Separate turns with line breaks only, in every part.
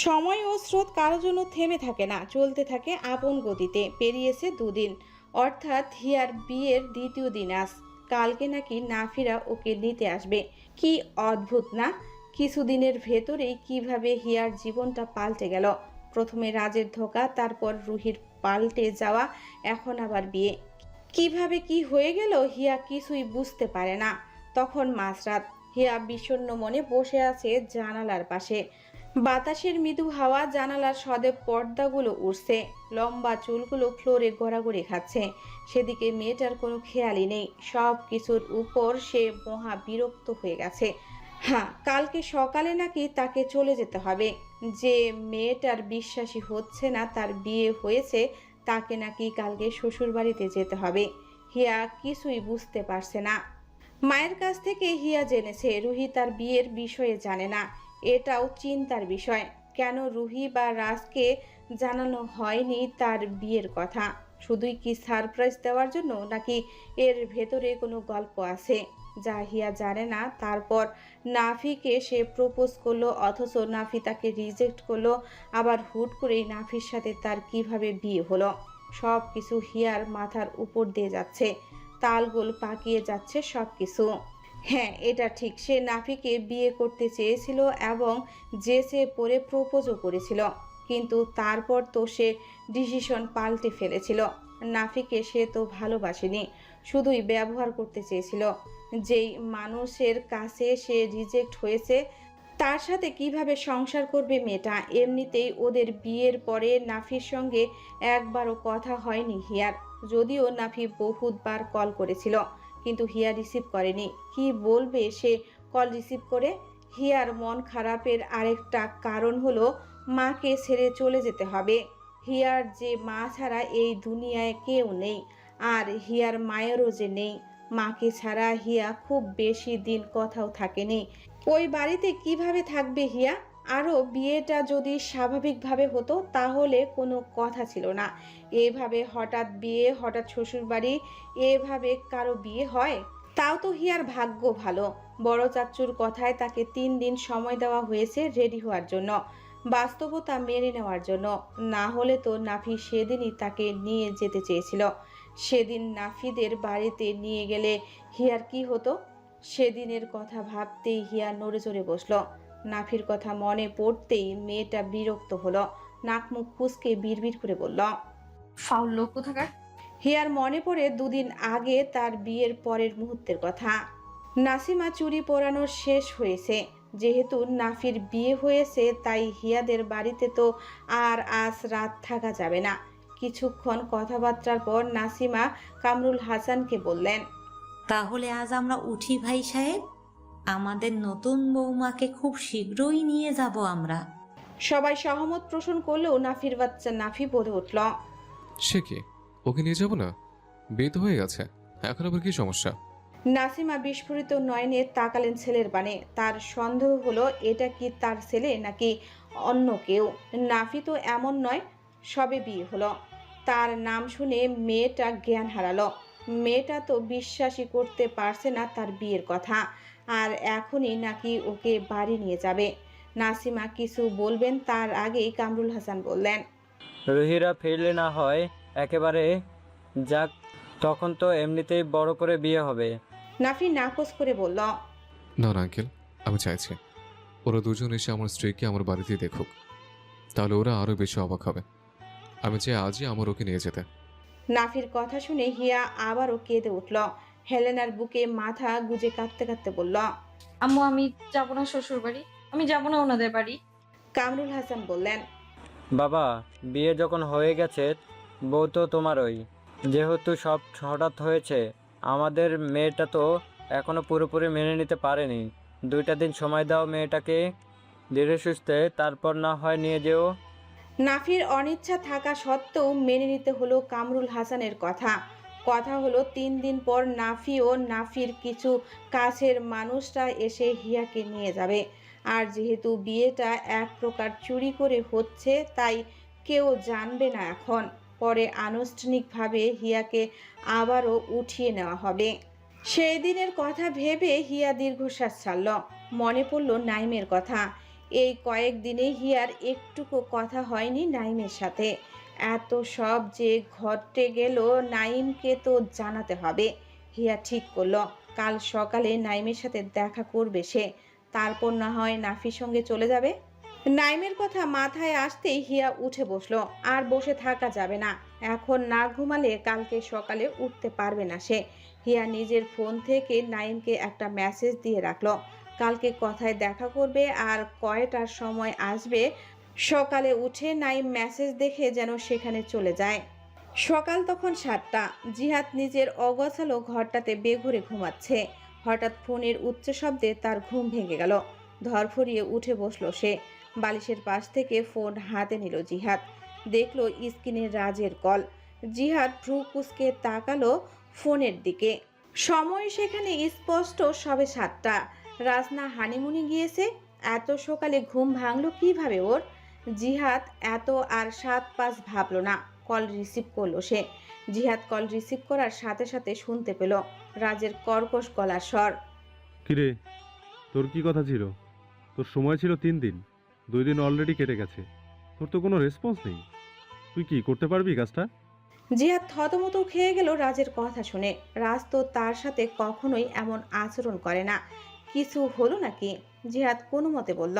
সময় ও স্রোত কারো জন্য থেমে থাকে না, চলতে থাকে আপন গতিতে। পেরিয়েছে দুদিন, অর্থাৎ হিয়ার বিয়ের দ্বিতীয় দিন আজ। কালকে নাকি নাফিরা ওকে নিতে আসবে। কি অদ্ভুত না! কিছুদিনের ভেতরেই কিভাবে হিয়ার জীবনটা পাল্টে গেল। প্রথমে রাজের ধোঁকা, তারপর রুহির পাল্টে যাওয়া, এখন আবার বিয়ে। কিভাবে কি হয়ে গেল হিয়া কিছুই বুঝতে পারে না। তখন মাঝরাত। হিয়া বিষণ্ণ মনে বসে আছে জানালার পাশে। বাতাসের মৃদু হাওয়া জানালার সদে পর্দাগুলো উড়ছে, লম্বা চুলগুলো ফ্লোরে গড়াগড়ি খাচ্ছে। সেদিকে মেয়েটার কোনো খেয়ালই নেই। সব কিছুর উপর সে মহা বিরক্ত হয়ে গেছে। হ্যাঁ, কালকে সকালে নাকি তাকে চলে যেতে হবে। যে মেয়েটার বিশ্বাসী হচ্ছে না তার বিয়ে হয়েছে, তাকে নাকি কালকে শ্বশুরবাড়িতে যেতে হবে। হিয়া কিছুই বুঝতে পারছে না। মায়ের কাছ থেকে হিয়া জেনেছে রুহি তার বিয়ের বিষয়ে জানে না। এটাও চিন্তার বিষয়। কেন রুহি বা রাজকে জানানো হয়নি তার বিয়ের কথা? শুধুই কি সারপ্রাইজ দেওয়ার জন্য, নাকি এর ভেতরে কোনো গল্প আছে যা হিয়া জানে না? তারপর নাফিকে সে প্রপোজ করলো, অথচ নাফি তাকে রিজেক্ট করলো। আবার হুট করেই নাফির সাথে তার কিভাবে বিয়ে হলো? সব কিছু হিয়ার মাথার উপর দিয়ে যাচ্ছে, তালগোল পাকিয়ে যাচ্ছে সব কিছু। হ্যাঁ, এটা ঠিক, সে নাফিকে বিয়ে করতে চেয়েছিল এবং জেসে পড়ে প্রপোজও করেছিল। কিন্তু তারপর তো সে ডিসিশন পাল্টে ফেলেছিল। নাফিকে সে তো ভালোবাসেনি, শুধুই ব্যবহার করতে চেয়েছিল। যেই মানুষের কাছে সে রিজেক্ট হয়েছে, তার সাথে কিভাবে সংসার করবে মেয়েটা? এমনিতেই ওদের বিয়ের পরে নাফির সঙ্গে একবারও কথা হয়নি হিয়ার। যদিও নাফি বহুতবার কল করেছিল, কিন্তু হিয়া রিসিভ করেনি। কি বলবে সে কল রিসিভ করে? হিয়ার মন খারাপের আরেকটা কারণ হলো মাকে ছেড়ে চলে যেতে হবে। হিয়ার যে মা ছাড়া এই দুনিয়ায় কেউ নেই, আর হিয়ার মায়েরও যে নেই। মাকে ছাড়া হিয়া খুব বেশি দিন কোথাও থাকেনি। ওই বাড়িতে কিভাবে থাকবে হিয়া? আরও বিয়েটা যদি স্বাভাবিকভাবে হতো তাহলে কোনো কথা ছিল না। এভাবে হঠাৎ বিয়ে, হঠাৎ শ্বশুরবাড়ি, এভাবে কারো বিয়ে হয়? তাও তো হিয়ার ভাগ্য ভালো, বড় চাচ্চুর কথায় তাকে 3 দিন সময় দেওয়া হয়েছে রেডি হওয়ার জন্য, বাস্তবতা মেনে নেওয়ার জন্য। না হলে তো নাফি সেদিনই তাকে নিয়ে যেতে চেয়েছিল। সেদিন নাফিদের বাড়িতে নিয়ে গেলে হিয়ার কি হতো? সেদিনের কথা ভাবতেই হিয়া নড়ে চড়ে বসল। নাফির কথা মনে পড়তেই মেয়েটা বিরক্ত হলো। নাক মুখ কুঁচকে বিড়বিড় করে বলল,
ফাউল লোক কোথাকার।
হিয়ার মনে পড়ে দুদিন আগে তার বিয়ের পরের মুহূর্তের কথা। নাসিমা চুড়ি পরানো শেষ হয়েছে। যেহেতু নাফির বিয়ে হয়েছে, তাই হিয়াদের বাড়িতে তো আর আজ রাত থাকা যাবে না। কিছুক্ষণ কথাবার্তার পর নাসিমা কামরুল হাসানকে বললেন,
তাহলে আজ আমরা উঠি ভাই সাহেব, আমাদের নতুন বৌমাকে খুব শীঘ্রই নিয়ে যাব আমরা।
সবাই সহমত পোষণ করলেও নাফির বাচ্চা নাফি বলে উঠল,
সে কি, ওকে নিয়ে যাব না? বিয়ে তো হয়ে গেছে, এখন আবার কি সমস্যা?
নাসিমা বিস্ফোরিত নয়নে তাকালেন ছেলের বাণে। তার সন্দেহ হলো এটা কি তার ছেলে নাকি অন্য কেউ। নাফি তো এমন নয়, সবে বিয়ে হলো। তার নাম শুনে মেয়েটা জ্ঞান হারালো। মেয়েটা তো বিশ্বাসই করতে পারছে না তার বিয়ের কথা, আর এখনই নাকি ওকে বাড়ি নিয়ে যাবে। নাসিমা কিছু বলবেন তার আগেই কামরুল হাসান বললেন,
রুহিরা ফিরলে না হয় একেবারে যাক, তখন তো এমনিতেই বড় করে বিয়ে হবে।
নাফি নাকচ করে বলল,
না না আঙ্কেল, আমি চাইছি ওরা দুজন এসে আমার স্ত্রীকে আমার বাড়িতে দেখুক, তাহলে ওরা আরো বেশি অবাক হবে। আমি চাই আজই আমার ওকে নিয়ে যেতে।
নাফির কথা শুনে হিয়া আবারও কেঁদে উঠল। হেলেনার বুকে মাথা গুজে কাঁদতে কাঁদতে বলল,
আম্মু, আমি যাব না শ্বশুর বাড়ি, আমি যাব না ওনাদের বাড়ি।
কামরুল হাসান বললেন,
বাবা, বিয়ে যখন হয়ে গেছে, বউ তো তোমারই। যেহেতু সব হঠাৎ হয়েছে, আমাদের মেয়েটা তো এখনো পুরোপুরি মেনে নিতে পারেনি। 2টা দিন সময় দাও মেয়েটাকে ধীরে সুস্থে, তারপর না হয় নিয়ে যেও।
নাফির অনিচ্ছা থাকা সত্ত্বেও মেনে নিতে হলো কামরুল হাসানের কথা। কথা হলো 3 দিন পর নাফি ও নাফির কিছু কাছের মানুষরা এসে হিয়াকে নিয়ে যাবে। আর যেহেতু বিয়েটা এক প্রকার চুরি করে হচ্ছে, তাই কেউ জানবে না এখন। পরে আনুষ্ঠানিকভাবে হিয়াকে আবারও উঠিয়ে নেওয়া হবে। সেই দিনের কথা ভেবে হিয়া দীর্ঘশ্বাস ছাড়ল। মনে পড়ল নাইমের কথা। এই কয়েকদিনে হিয়ার একটুকু কথা হয়নি নাইমের সাথে। এত সব যে ঘটে গেল নাইমকে তো জানাতে হবে। হিয়া ঠিক করলো কাল সকালে নাইমের সাথে দেখা করবে সে, তারপর না হয় নাফির সঙ্গে চলে যাবে। নাইমের কথা মাথায় আসতেই হিয়া উঠে বসলো। আর বসে থাকা যাবে না, এখন না ঘুমালে কালকে সকালে উঠতে পারবে না সে। হিয়া নিজের ফোন থেকে নাইমকে একটা মেসেজ দিয়ে রাখলো কালকে কথায় দেখা করবে আর কয়টার সময় আসবে। সকালে উঠে নাইম মেসেজ দেখে যেন সেখানে চলে যায়। সকাল তখন 7টা। জিহাদ নিজের অগোছালো ঘরটাতে বেঘরে ঘুমাচ্ছে। হঠাৎ ফোনের উচ্চ শব্দে তার ঘুম ভেঙে গেল। ধরফরিয়ে উঠে বসলো সে। বালিশের পাশ থেকে ফোন হাতে নিল জিহাদ। দেখলো স্ক্রিনে রাজের কল। জিহাদ ভ্রু কুঁচকে তাকালো ফোনের দিকে। সময় সেখানে স্পষ্ট সবে 7টা। রাজনা হানিমুনে গিয়েছে। এত সকালে ঘুম ভাঙলো কিভাবে ওর? জিহাদ এত আর 7-5 ভাবলো না, কল রিসিভ করলো সে। জিহাদ কল রিসিভ করার সাথে সাথে শুনতে পেল রাজের কর্কশ গলার স্বর।
কিরে, তোর কি কথা ছিল? তোর সময় ছিল 3 দিন, 2 দিন অলরেডি কেটে গেছে, তোর তো কোনো রেসপন্স নেই। তুই কি করতে পারবি কাজটা?
জিহাদ থতমত খেয়ে গেল রাজের কথা শুনে। রাজ তো তার সাথে কখনোই এমন আচরণ করে না। কিছু হলো নাকি? জিহাদ কোনো মতে বলল,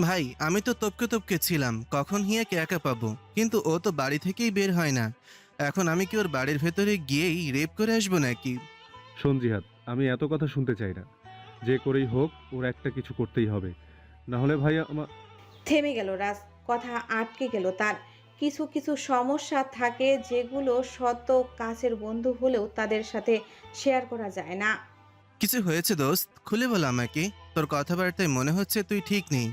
ভাই আমি তো তপকে তপকে ছিলাম কখন হিয়াকে একা পাবো, কিন্তু ও তো বাড়ি থেকেই বের হয় না। এখন আমি কি ওর বাড়ির ভেতরে গিয়েই রেপ করে আসবো নাকি?
শোন জিহাদ, আমি এত কথা শুনতে চাই না। যে করেই হোক ওর একটা কিছু করতেই হবে, না হলে ভাই আমার।
থেমে গেল রাজ। কথা আটকে গেল তার। কিছু কিছু সমস্যা থাকে যেগুলো শত কাছের বন্ধু হলেও তাদের সাথে শেয়ার করা যায় না।
কিছু হয়েছে দোস্ত, খুলে বল আমাকে। তোর কথাবার্তায় মনে হচ্ছে তুই ঠিক নেই।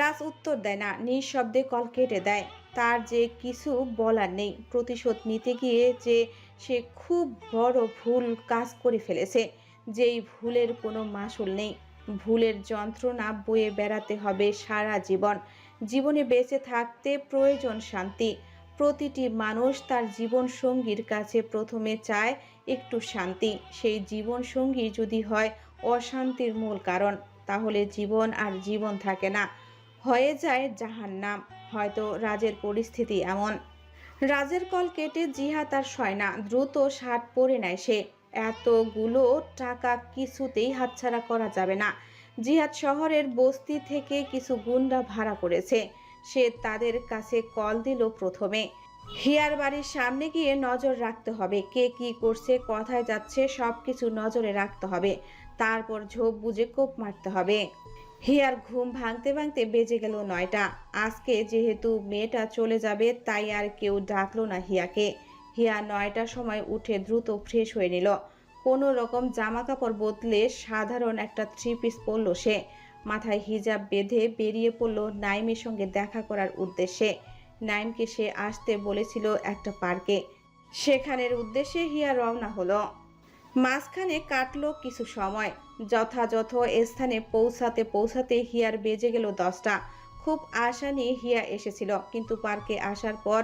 রাজ উত্তর দেয় না, নিঃশব্দে কল কেটে দেয়। তার যে কিছু বলার নেই। প্রতিশোধ নিতে গিয়ে যে সে খুব বড় ভুল কাজ করে ফেলেছে, যেই ভুলের কোনো মাসুল নেই। ভুলের যন্ত্রণা বয়ে বেড়াতে হবে সারা জীবন। জীবনে বেঁচে থাকতে প্রয়োজন শান্তি। প্রতিটি মানুষ তার জীবন সঙ্গীর কাছে প্রথমে চায় একটু শান্তি। সেই জীবন সঙ্গী যদি হয় অশান্তির মূল কারণ, তাহলে জীবন আর জীবন থাকে না, হয়ে যায় জাহান্নাম। হয়তো রাজের পরিস্থিতি এমন। রাজের কল কেটে জিহাদ আর সয় না, দ্রুত শার্ট পরে নেয় সে। এতগুলো টাকা কিছুতেই হাতছাড়া করা যাবে না। জিহাদ শহরের বস্তি থেকে কিছু গুন্ডা ভাড়া করেছে। সে তাদের কাছে কল দিল প্রথমে। হিয়ার বাড়ির সামনে গিয়ে নজর রাখতে হবে, কে কি করছে, কোথায় যাচ্ছে, সবকিছু নজরে রাখতে হবে। তারপর ঝোপ বুঝে কোপ মারতে হবে। হিয়ার ঘুম ভাঙতে ভাঙতে বেজে গেল 9টা। আজকে যেহেতু মেয়েটা চলে যাবে তাই আর কেউ ডাকলো না হিয়াকে। হিয়া 9টার সময় উঠে দ্রুত ফ্রেশ হয়ে নিল। কোনো রকম জামা কাপড় বদলে সাধারণ একটা 3 পিস পরল সে। মাথায় হিজাব বেঁধে বেরিয়ে পড়ল নাইমের সঙ্গে দেখা করার উদ্দেশ্যে। নাইমকে সে আসতে বলেছিল একটা পার্কে, সেখানের উদ্দেশ্যে হিয়া রওনা হলো। মাঝখানে কাটলো কিছু সময়। যথাযথ স্থানে পৌঁছাতে পৌঁছাতে হিয়ার বেজে গেল 10টা। খুব আশা নিয়ে হিয়া এসেছিল, কিন্তু পার্কে আসার পর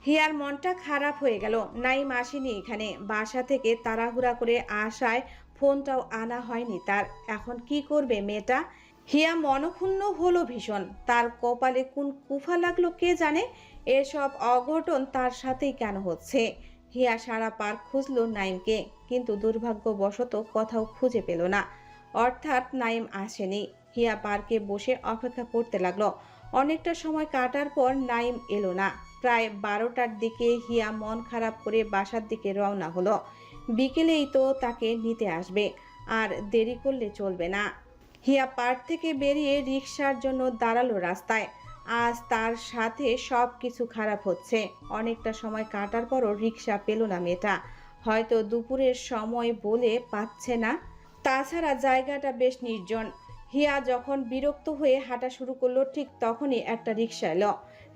হিয়ার মনটা খারাপ হয়ে গেল। নাইম আসেনি এখানে। বাসা থেকে তাড়াহুড়া করে আসায় ফোনটাও আনা হয়নি তার। এখন কি করবে মেয়েটা? হিয়া মনক্ষুণ্ণ হলো ভীষণ। তার কপালে কোন কুফা লাগলো কে জানে। এসব অঘটন তার সাথেই কেন হচ্ছে? হিয়া সারা পার্ক খুঁজল নাইমকে, কিন্তু দুর্ভাগ্যবশত কোথাও খুঁজে পেল না। অর্থাৎ নাইম আসেনি। হিয়া পার্কে বসে অপেক্ষা করতে লাগলো। অনেকটা সময় কাটার পর নাইম এলো না। প্রায় 12টার দিকে হিয়া মন খারাপ করে বাসার দিকে রওনা হলো। বিকেলেই তো তাকে নিতে আসবে, আর দেরি করলে চলবে না। হিয়া পার্ক থেকে বেরিয়ে রিকশার জন্য দাঁড়ালো রাস্তায়। আজ তার সাথে সব কিছু খারাপ হচ্ছে। অনেকটা সময় কাটার পরও রিকশা পেল না মেয়েটা। হয়তো দুপুরের সময় বলে পাচ্ছে না, তাছাড়া জায়গাটা বেশ নির্জন। হিয়া যখন বিরক্ত হয়ে হাঁটা শুরু করলো, ঠিক তখনই একটা রিকশা এলো।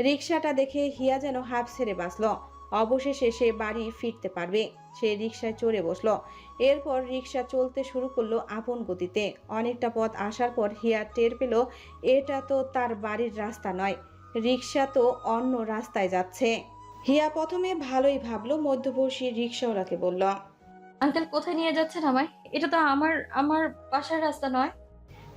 রিকশাটা দেখে হিয়া যেন হাঁপ ছেড়ে বাঁচলো। অবশেষে সে বাড়ি ফিরতে পারবে। সে রিকশায় চড়ে বসলো। এরপর রিকশা চলতে শুরু করলো আপন গতিতে। অনেকটা পথ আসার পর হিয়া টের পেল এটা তো তার বাড়ির রাস্তা নয়, রিকশা তো অন্য রাস্তায় যাচ্ছে। হিয়া প্রথমে ভালোই ভাবলো, মধ্যবর্ষী রিকশাওয়ালাকে বলল,
আঙ্কেল কোথায় নিয়ে যাচ্ছেন আমায়? এটা তো আমার আমার বাসার রাস্তা নয়।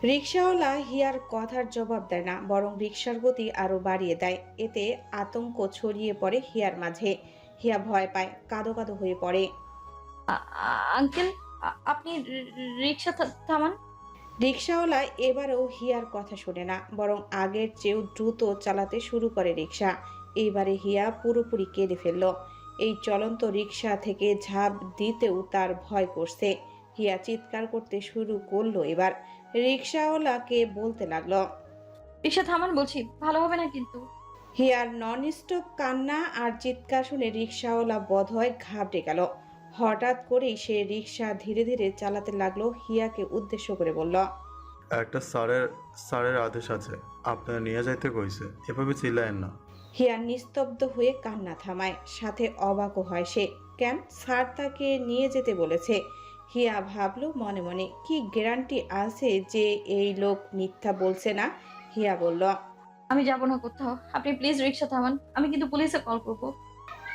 রিকশাওয়ালা হিয়ার কথার জবাব দেয় না, বরং রিকশার গতি আরো বাড়িয়ে দেয়। এতে আতঙ্ক ছড়িয়ে পড়ে হিয়ার মাঝে। হিয়া ভয় পায়, কাঁদো কাঁদো হয়ে পড়ে।
আঙ্কেল, আপনি রিক্সা থামান।
রিকশাওয়ালা এবারেও হিয়ার কথা শোনে না, বরং আগের চেয়েও দ্রুত চালাতে শুরু করে রিকশা। এইবারে হিয়া পুরোপুরি কেঁদে ফেলল। এই চলন্ত রিকশা থেকে ঝাঁপ দিতেও তার ভয় করছে। হিয়া চিৎকার করতে শুরু করলো এবার। রিকশাওয়ালাকে বলতে লাগলো।
রিক্সা থামান বলছি, ভালো হবে না কিন্তু।
হিয়ার নন স্টপ কান্না আর চিৎকার শুনে রিকশাওয়ালা বোধহয় ঘাবড়ে গেল। হঠাৎ করেই সে রিকশা ধীরে ধীরে চালাতে লাগলো। হিয়াকে উদ্দেশ্য করে বলল,
একটা স্যারের আদেশ আছে, আপনারা নিয়ে যাইতে কইছে, এভাবে চিল্লায়েন না।
হিয়া নিস্তব্ধ হয়ে কান্না থামায়, সাথে অবাকও হয় সে। কেন স্যার তাকে নিয়ে যেতে বলেছে? হিয়া ভাবলো মনে মনে, কি গ্যারান্টি আছে যে এই লোক মিথ্যা বলছে না? হিয়া বলল,
আমি যাব না কোথাও, আপনি প্লিজ রিক্সা থামান, আমি কিন্তু পুলিশে কল করব।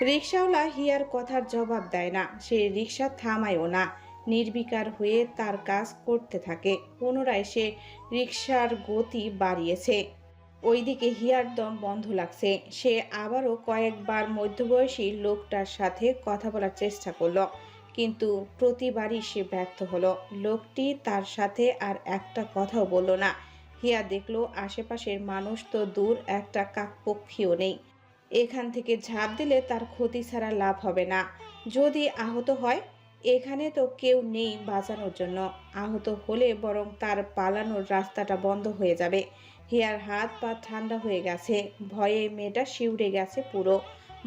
রিকশাওয়ালা হিয়ার কথার জবাব দেয় না, সে রিকশা থামায়ও না। নির্বিকার হয়ে তার কাজ করতে থাকে। পুনরায় সে রিকশার গতি বাড়িয়েছে। ওইদিকে হিয়ার দম বন্ধ লাগছে। সে আবারও কয়েকবার মধ্যবয়সী লোকটার সাথে কথা বলার চেষ্টা করলো, কিন্তু প্রতিবারই সে ব্যর্থ হলো। লোকটি তার সাথে আর একটা কথাও বলল না। হিয়া দেখলো আশেপাশের মানুষ তো দূর, একটা কাকপক্ষীও নেই। এখান থেকে ঝাঁপ দিলে তার ক্ষতি ছাড়া লাভ হবে না। যদি আহত হয়, এখানে তো কেউ নেই বাঁচানোর জন্য। আহত হলে বরং তার পালানোর রাস্তাটা বন্ধ হয়ে যাবে। হিয়ার হাত পা ঠান্ডা হয়ে গেছে, ভয়ে মেয়েটা শিউরে গেছে পুরো।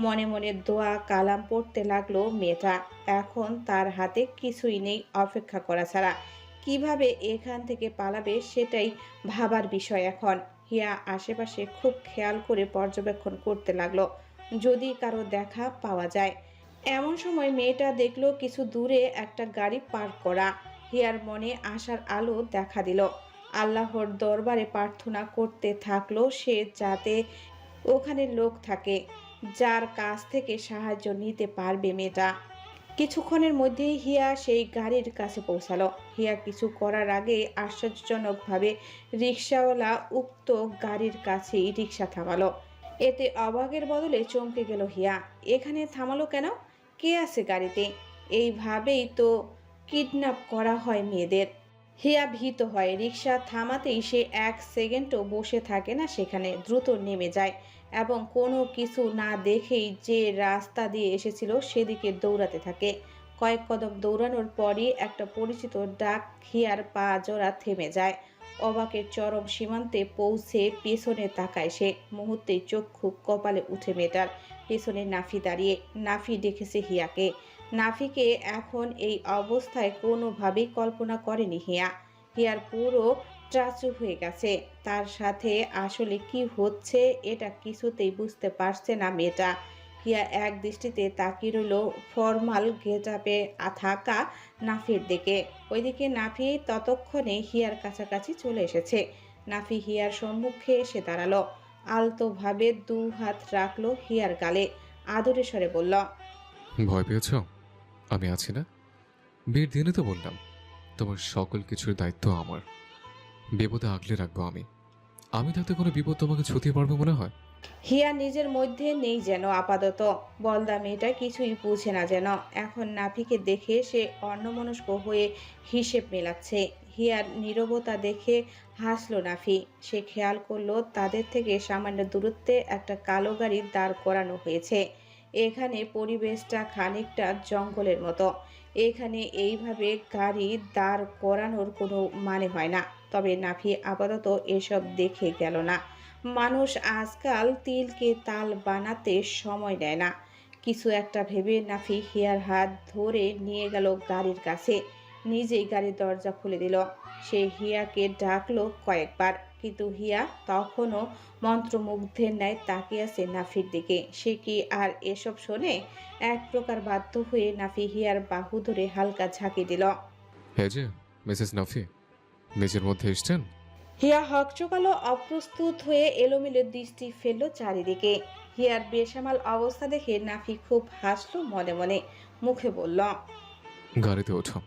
মনে মনে দোয়া কালাম পড়তে লাগলো মেয়েটা। এখন তার হাতে কিছুই নেই অপেক্ষা করা ছাড়া। কিভাবে এখান থেকে পালাবে সেটাই ভাবার বিষয় এখন। হিয়া আশেপাশে খুব খেয়াল করে পর্যবেক্ষণ করতে লাগলো, যদি কারো দেখা পাওয়া যায়। এমন সময় মেয়েটা দেখলো কিছু দূরে একটা গাড়ি পার্ক করা। হিয়ার মনে আশার আলো দেখা দিল। আল্লাহর দরবারে প্রার্থনা করতে থাকলো সে, যাতে ওখানে লোক থাকে যার কাছ থেকে সাহায্য নিতে পারবে মেয়েটা। কিছুক্ষণের মধ্যেই হিয়া সেই গাড়ির কাছে পৌঁছালো। হিয়া কিছু করার আগে আশ্চর্যজনকভাবে রিকশাওয়ালা উক্ত গাড়ির কাছেই রিকশা থামালো। এতে অবাকের বদলে চমকে গেল হিয়া। এখানে থামালো কেন? কে আছে গাড়িতে? এইভাবেই তো কিডন্যাপ করা হয় মেয়েদের। হিয়া ভীত হয়। রিকশা থামাতেই সে এক সেকেন্ডও বসে থাকে না সেখানে, দ্রুত নেমে যায় এবং কোনো কিছু না দেখেই যে রাস্তা দিয়ে এসেছিল সেদিকে দৌড়াতে থাকে। কয়েক কদম দৌড়ানোর পরই একটা পরিচিত ডাক হিয়ার পা জোড়া থেমে যায়। অবাকের চরম সীমান্তে পৌঁছে পেছনে তাকায় সে। মুহূর্তেই চক্ষু কপালে উঠে মেয়েটার। পেছনে নাফি দাঁড়িয়ে। নাফি দেখেছে হিয়াকে। নাফিকে এখন এই অবস্থায় কোনোভাবেই কল্পনা করেনি হিয়া। হিয়ার পুরো ট্রাচু হয়ে গেছে। তার সাথে আসলে কি হচ্ছে এটা কিছুতেই বুঝতে পারছে না মেয়েটা। হিয়া এক দৃষ্টিতে তাকিয়ে রইল ফর্মাল গেটআপে থাকা নাফির দিকে। ওইদিকে নাফি ততক্ষণে হিয়ার কাছাকাছি চলে এসেছে। নাফি হিয়ার সম্মুখে এসে দাঁড়ালো। আলতোভাবে দু হাত রাখলো হিয়ার গালে। আদরে স্বরে বলল,
ভয় পেয়েছ? আমি আছি না? বিয়ের দিনে তো বললাম তোমার সকল কিছুর দায়িত্ব আমার। বিপদে আগলে রাখবো আমি। আমি থাকতে কোনো বিপদ তোমাকে ছুঁতে পারবে মনে হয়?
হিয়া নিজের মধ্যে নেই যেন আপাতত। বলদা মেয়েটা কিছুই বুঝে না যেন। এখন নাফিকে দেখে সে অন্যমনস্ক হয়ে হিসেব মেলাচ্ছে। হিয়ার নীরবতা দেখে হাসলো নাফি। সে খেয়াল করলো তাদের থেকে সামান্য দূরত্বে একটা কালো গাড়ি দাঁড় করানো হয়েছে। এখানে পরিবেশটা খানিকটা জঙ্গলের মতো। এখানে এইভাবে গাড়ি দাঁড় করানোর কোনো মানে হয় না। তবে নাফি আপাতত এসব দেখে গেল না। মানুষ আজকাল তিলকে তাল বানাতে সময় নেয় না। কিছু একটা ভেবে নাফি হিয়ার হাত ধরে নিয়ে গেল গাড়ির কাছে। নিজেই গাড়ির দরজা খুলে দিল। সে হিয়াকে ডাকলো কয়েকবার, কিন্তু হিয়া তখনও মন্ত্রমুগ্ধের ন্যায় তাকিয়ে আছে নাফির দিকে। সে কি আর এসব শোনে? এক প্রকার বাধ্য হয়ে নাফি হিয়ার বাহু ধরে হালকা ঝাঁকি দিল।
হ্যাঁ যে মিসেস নাফি, নিজের মধ্যে এসছেন?
হিয়া হকচকালো, অপ্রস্তুত হয়ে এলোমেলো দৃষ্টি ফেললো চারিদিকে। হিয়ার বেসামাল অবস্থা দেখে নাফি খুব হাসলো মনে মনে। মুখে বলল,
গাড়িতে ওঠো,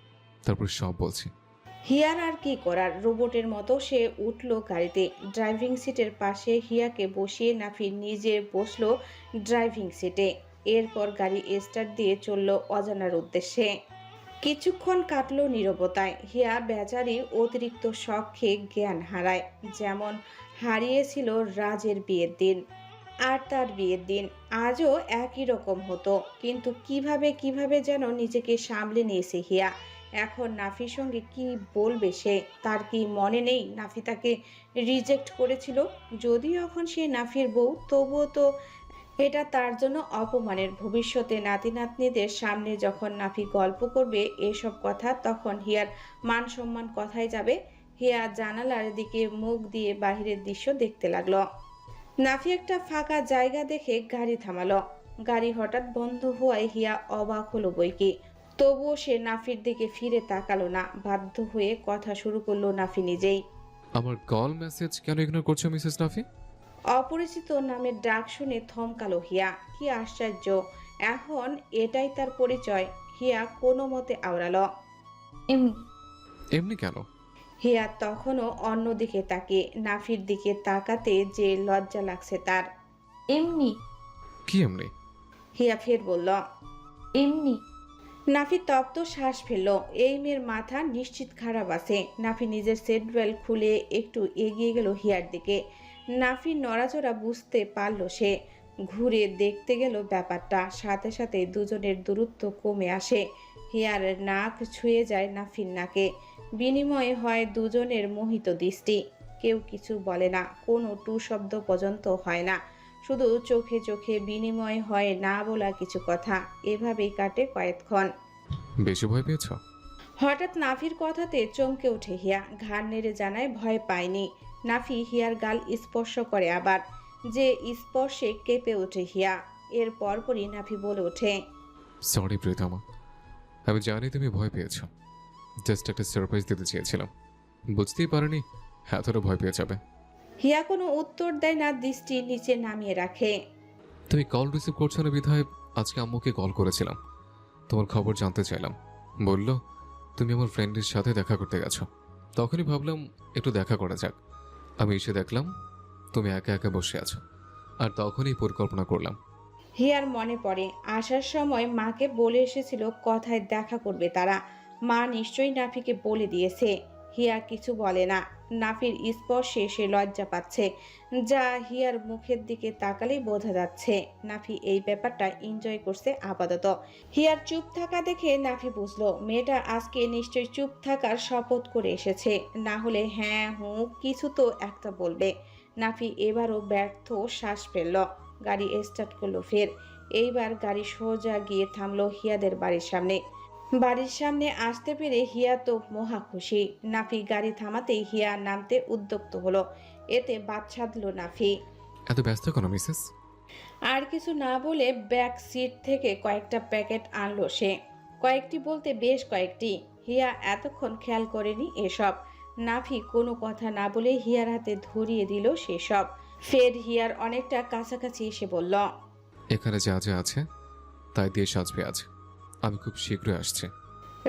তারপর সব বলছি।
হিয়ার আর কি করার, রোবটের মতো সে উঠল গাড়িতে। ড্রাইভিং সিটের পাশে হিয়াকে বসিয়ে নাফি নিজে বসলো ড্রাইভিং সিটে। এরপর গাড়ি স্টার্ট দিয়ে চলল অজানার উদ্দেশ্যে। কিছুক্ষণ কাটলো নীরবতায়। হিয়া বেচারি অতিরিক্ত শখ খেয়ে জ্ঞান হারায়, যেমন হারিয়েছিল রাজের বিয়ের দিন আর তার বিয়ের দিন। আজও একই রকম হতো, কিন্তু কিভাবে যেন নিজেকে সামলে নিয়েছে হিয়া। এখন নাফির সঙ্গে কি বলবে সে? তার কি মনে নেই নাফি তাকে রিজেক্ট করেছিল? যদিও এখন সে নাফির বউ, তবুও তো এটা তার জন্য অপমানের। ভবিষ্যতে নাতি নাতনিদের সামনে যখন নাফি গল্প করবে এসব কথা, তখন হিয়ার মান সম্মান কথায় যাবে। হিয়া জানালার দিকে মুখ দিয়ে বাহিরের দৃশ্য দেখতে লাগলো। নাফি একটা ফাঁকা জায়গা দেখে গাড়ি থামালো। গাড়ি হঠাৎ বন্ধ হওয়ায় হিয়া অবাক হলো বইকি। তবুও সে নাফির দিকে ফিরে তাকালো না। বাধ্য হয়ে কথা শুরু করলো নাফি নিজেই।
আমার কল মেসেজ কেন ইগনোর করছো মিসেস নাফি?
অপরিচিত নামের ডাক শুনে থমকালো হিয়া। কি আশ্চর্য, এখন এটাই তার পরিচয়। হিয়া কোনো মতে আওড়ালো,
এমনি।
এমনি কেন?
হিয়া তখনও অন্যদিকে তাকিয়ে। নাফির দিকে তাকাতে যে লজ্জা লাগছে তার।
এমনি।
কি এমনি?
হিয়া ফের বলল,
এমনি।
নাফি তপ্ত শ্বাস ফেলল। এই মেয়ের মাথা নিশ্চিত খারাপ আছে। নাফি নিজের সেট বেল্ট খুলে একটু এগিয়ে গেল হিয়ার দিকে। নাফির নড়াচড়া বুঝতে পারল সে। ঘুরে দেখতে গেল ব্যাপারটা। সাথে সাথে দুজনের দূরত্ব কমে আসে। হিয়ার নাক ছুঁয়ে যায় নাফির নাকে। বিনিময়ে হয় দুজনের মোহিত দৃষ্টি। কেউ কিছু বলে না, কোনো টু শব্দ পর্যন্ত হয় না। শুধু চোখে চোখে বিনিময় হয় না বলা কিছু কথা। এভাবেই কাটে কয়েকক্ষণ।
বেশি ভয় পেয়েছো?
হঠাৎ নাফির কথাতে চমকে ওঠে হিয়া। ঘাড় নেড়ে জানায় ভয় পায়নি। নাফি হিয়ার গাল স্পর্শ করে আবার। যে স্পর্শে কেঁপে ওঠে হিয়া। এর পরপরই নাফি বলে ওঠে,
সরি প্রীতমা, আমি জানি তুমি ভয় পেয়েছো। জাস্ট একটা সারপ্রাইজ দিতে চেয়েছিলাম, বুঝতেই পারিনি এতটা ভয় পেয়ে যাবে।
হিয়া কোনো উত্তর দেয় না, দৃষ্টি নিচে নামিয়ে রাখে।
তুমি কল রিসিভ করছো না বিধায় আজকে আম্মুকে কল করেছিলাম, তোমার খবর জানতে চাইলাম। বলল তুমি আমার ফ্রেন্ডের সাথে দেখা করতে গেছো। তখনই ভাবলাম একটু দেখা করা যাক। আমি এসে দেখলাম তুমি একা একা বসে আছো, আর তখনই পরিকল্পনা করলাম।
হিয়ার মনে পড়ে আসার সময় মাকে বলে এসেছিল কথায় দেখা করবে তারা। মা নিশ্চয়ই নাফিকে বলে দিয়েছে। হিয়া কিছু বলে না। নাফির স্পর্শে সে লজ্জা পাচ্ছে, যা হিয়ার মুখের দিকে তাকালেই বোঝা যাচ্ছে। নাফি এই ব্যাপারটা এনজয় করছে আপাতত। হিয়ার চুপ থাকা দেখে নাফি বুঝলো মেয়েটা আজকে নিশ্চয়ই চুপ থাকার শপথ করে এসেছে, না হলে হ্যাঁ হুঁ কিছু তো একটা বলবে। নাফি এবারও ব্যর্থ শ্বাস ফেলল। গাড়ি স্টার্ট করলো ফের। এইবার গাড়ি সোজা গিয়ে থামলো হিয়াদের বাড়ির সামনে। বাড়ির সামনে আসতে পেরে হিয়া তো মহা খুশি। নাফি গাড়ি থামাতেই হিয়া নামতে উদ্যক্ত হলো। এতে বাদ সাধলো নাফি।
এত ব্যস্ত কেন মিসেস?
আর কিছু না বলে ব্যাক সিট থেকে কয়েকটা প্যাকেট আনলো সে। কয়েকটি বলতে বেশ কয়েকটি। হিয়া এতক্ষণ খেয়াল করেনি এসব। নাফি কোনো কথা না বলে হিয়ার হাতে ধরিয়ে দিল সেসব। ফের হিয়ার অনেকটা কাছাকাছি এসে বলল,
এখানে যা যা আছে তাই দিয়ে সাজবে আজ। আমি খুব শীঘ্রই আসছি।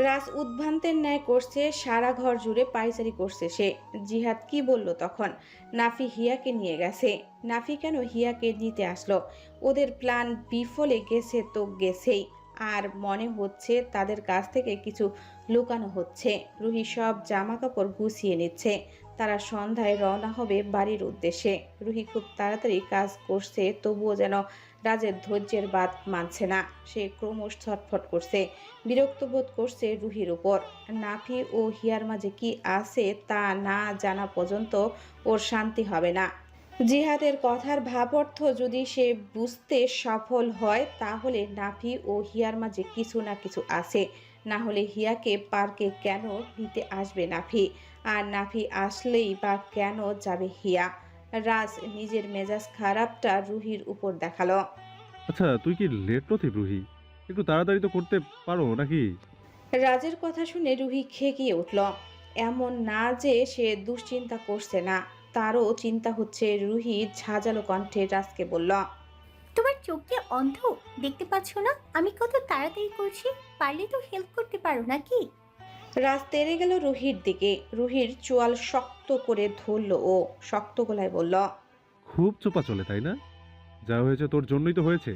রাজ উদ্ভ্রান্তের ন্যায় করছে, সারা ঘর জুড়ে পাইচারি করছে সে। জিহাদ কি বলল তখন? নাফি হিয়াকে নিয়ে গেছে। নাফি কেন হিয়াকে নিতে আসলো? ওদের প্ল্যান বিফলে গেছে তো গেছেই। আর মনে হচ্ছে তাদের কাছ থেকে কিছু লুকানো হচ্ছে। রুহি সব জামা কাপড় গুছিয়ে নিচ্ছে। তারা সন্ধ্যায় রওনা হবে বাড়ির উদ্দেশ্যে। রুহি খুব তাড়াতাড়ি কাজ করছে, তবুও যেন রাজের ধৈর্যের বাদ মানছে না। সে ক্রমশ ছটফট করছে, বিরক্ত বোধ করছে রুহির উপর। নাফি ও হিয়ার মাঝে কি আছে তা না জানা পর্যন্ত ওর শান্তি হবে না। জিহাদের কথার ভাবার্থ যদি সে বুঝতে সফল হয়, তাহলে নাফি ও হিয়ার মাঝে কিছু না কিছু আছে। না হলে হিয়াকে পার্কে কেন নিতে আসবে নাফি? আর নাফি আসলেই বা কেন যাবে হিয়া? রাজ নিজের মেজাজ খারাপটা রুহির উপর দেখালো।
আচ্ছা তুই কি লেট লতিফ রুহি? একটু তাড়াতাড়ি তো করতে পারো নাকি?
রাজের কথা শুনে রুহি খেকিয়ে উঠল। এমন না যে সে দুশ্চিন্তা করছে না, তারও চিন্তা হচ্ছে। রুহি ঝাঁঝালো কণ্ঠে রাজকে বলল,
তোমার চোখ কি অন্ধ? দেখতে পাচ্ছ না আমি কত তাড়াতাড়ি করছি? পারলে তো হেল্প করতে পারো নাকি?
রাজ তেড়ে গেল রুহির দিকে। রুহির চোয়াল শক্ত করে ধরল ও শক্ত গলায় বলল,
খুব চোপা চলে তাই না? যা হয়েছে তোর জন্যই তো হয়েছে।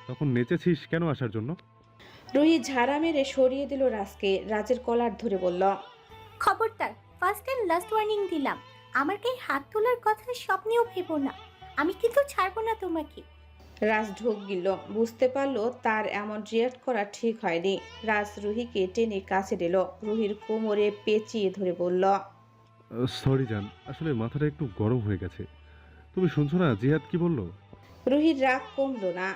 তখন নেচেছিস কেন আসার জন্য?
রুহি ঝাড়া মেরে সরিয়ে দিল রাজকে। রাজের কলার ধরে বলল,
খবরদার, ফার্স্ট অ্যান্ড লাস্ট ওয়ার্নিং দিলাম। আমার গায়ে হাত তোলার কথা স্বপ্নেও ভেবো না। আমি কিন্তু ছাড়বো না তোমাকে।
রাজ ঢোক গিলল। বুঝতে পারলো তার এমন রিয়াক্ট করা ঠিক হয়নি। রাজ রুহিকে টেনে কাছে দিল। রুহির কোমরে পেঁচিয়ে ধরে বলল,
সরি জান, আসলে মাথাটা একটু গরম হয়ে গেছে। তুমি শুনছো না জিহাদ কি বললো?
রুহির রাগ কমলো না।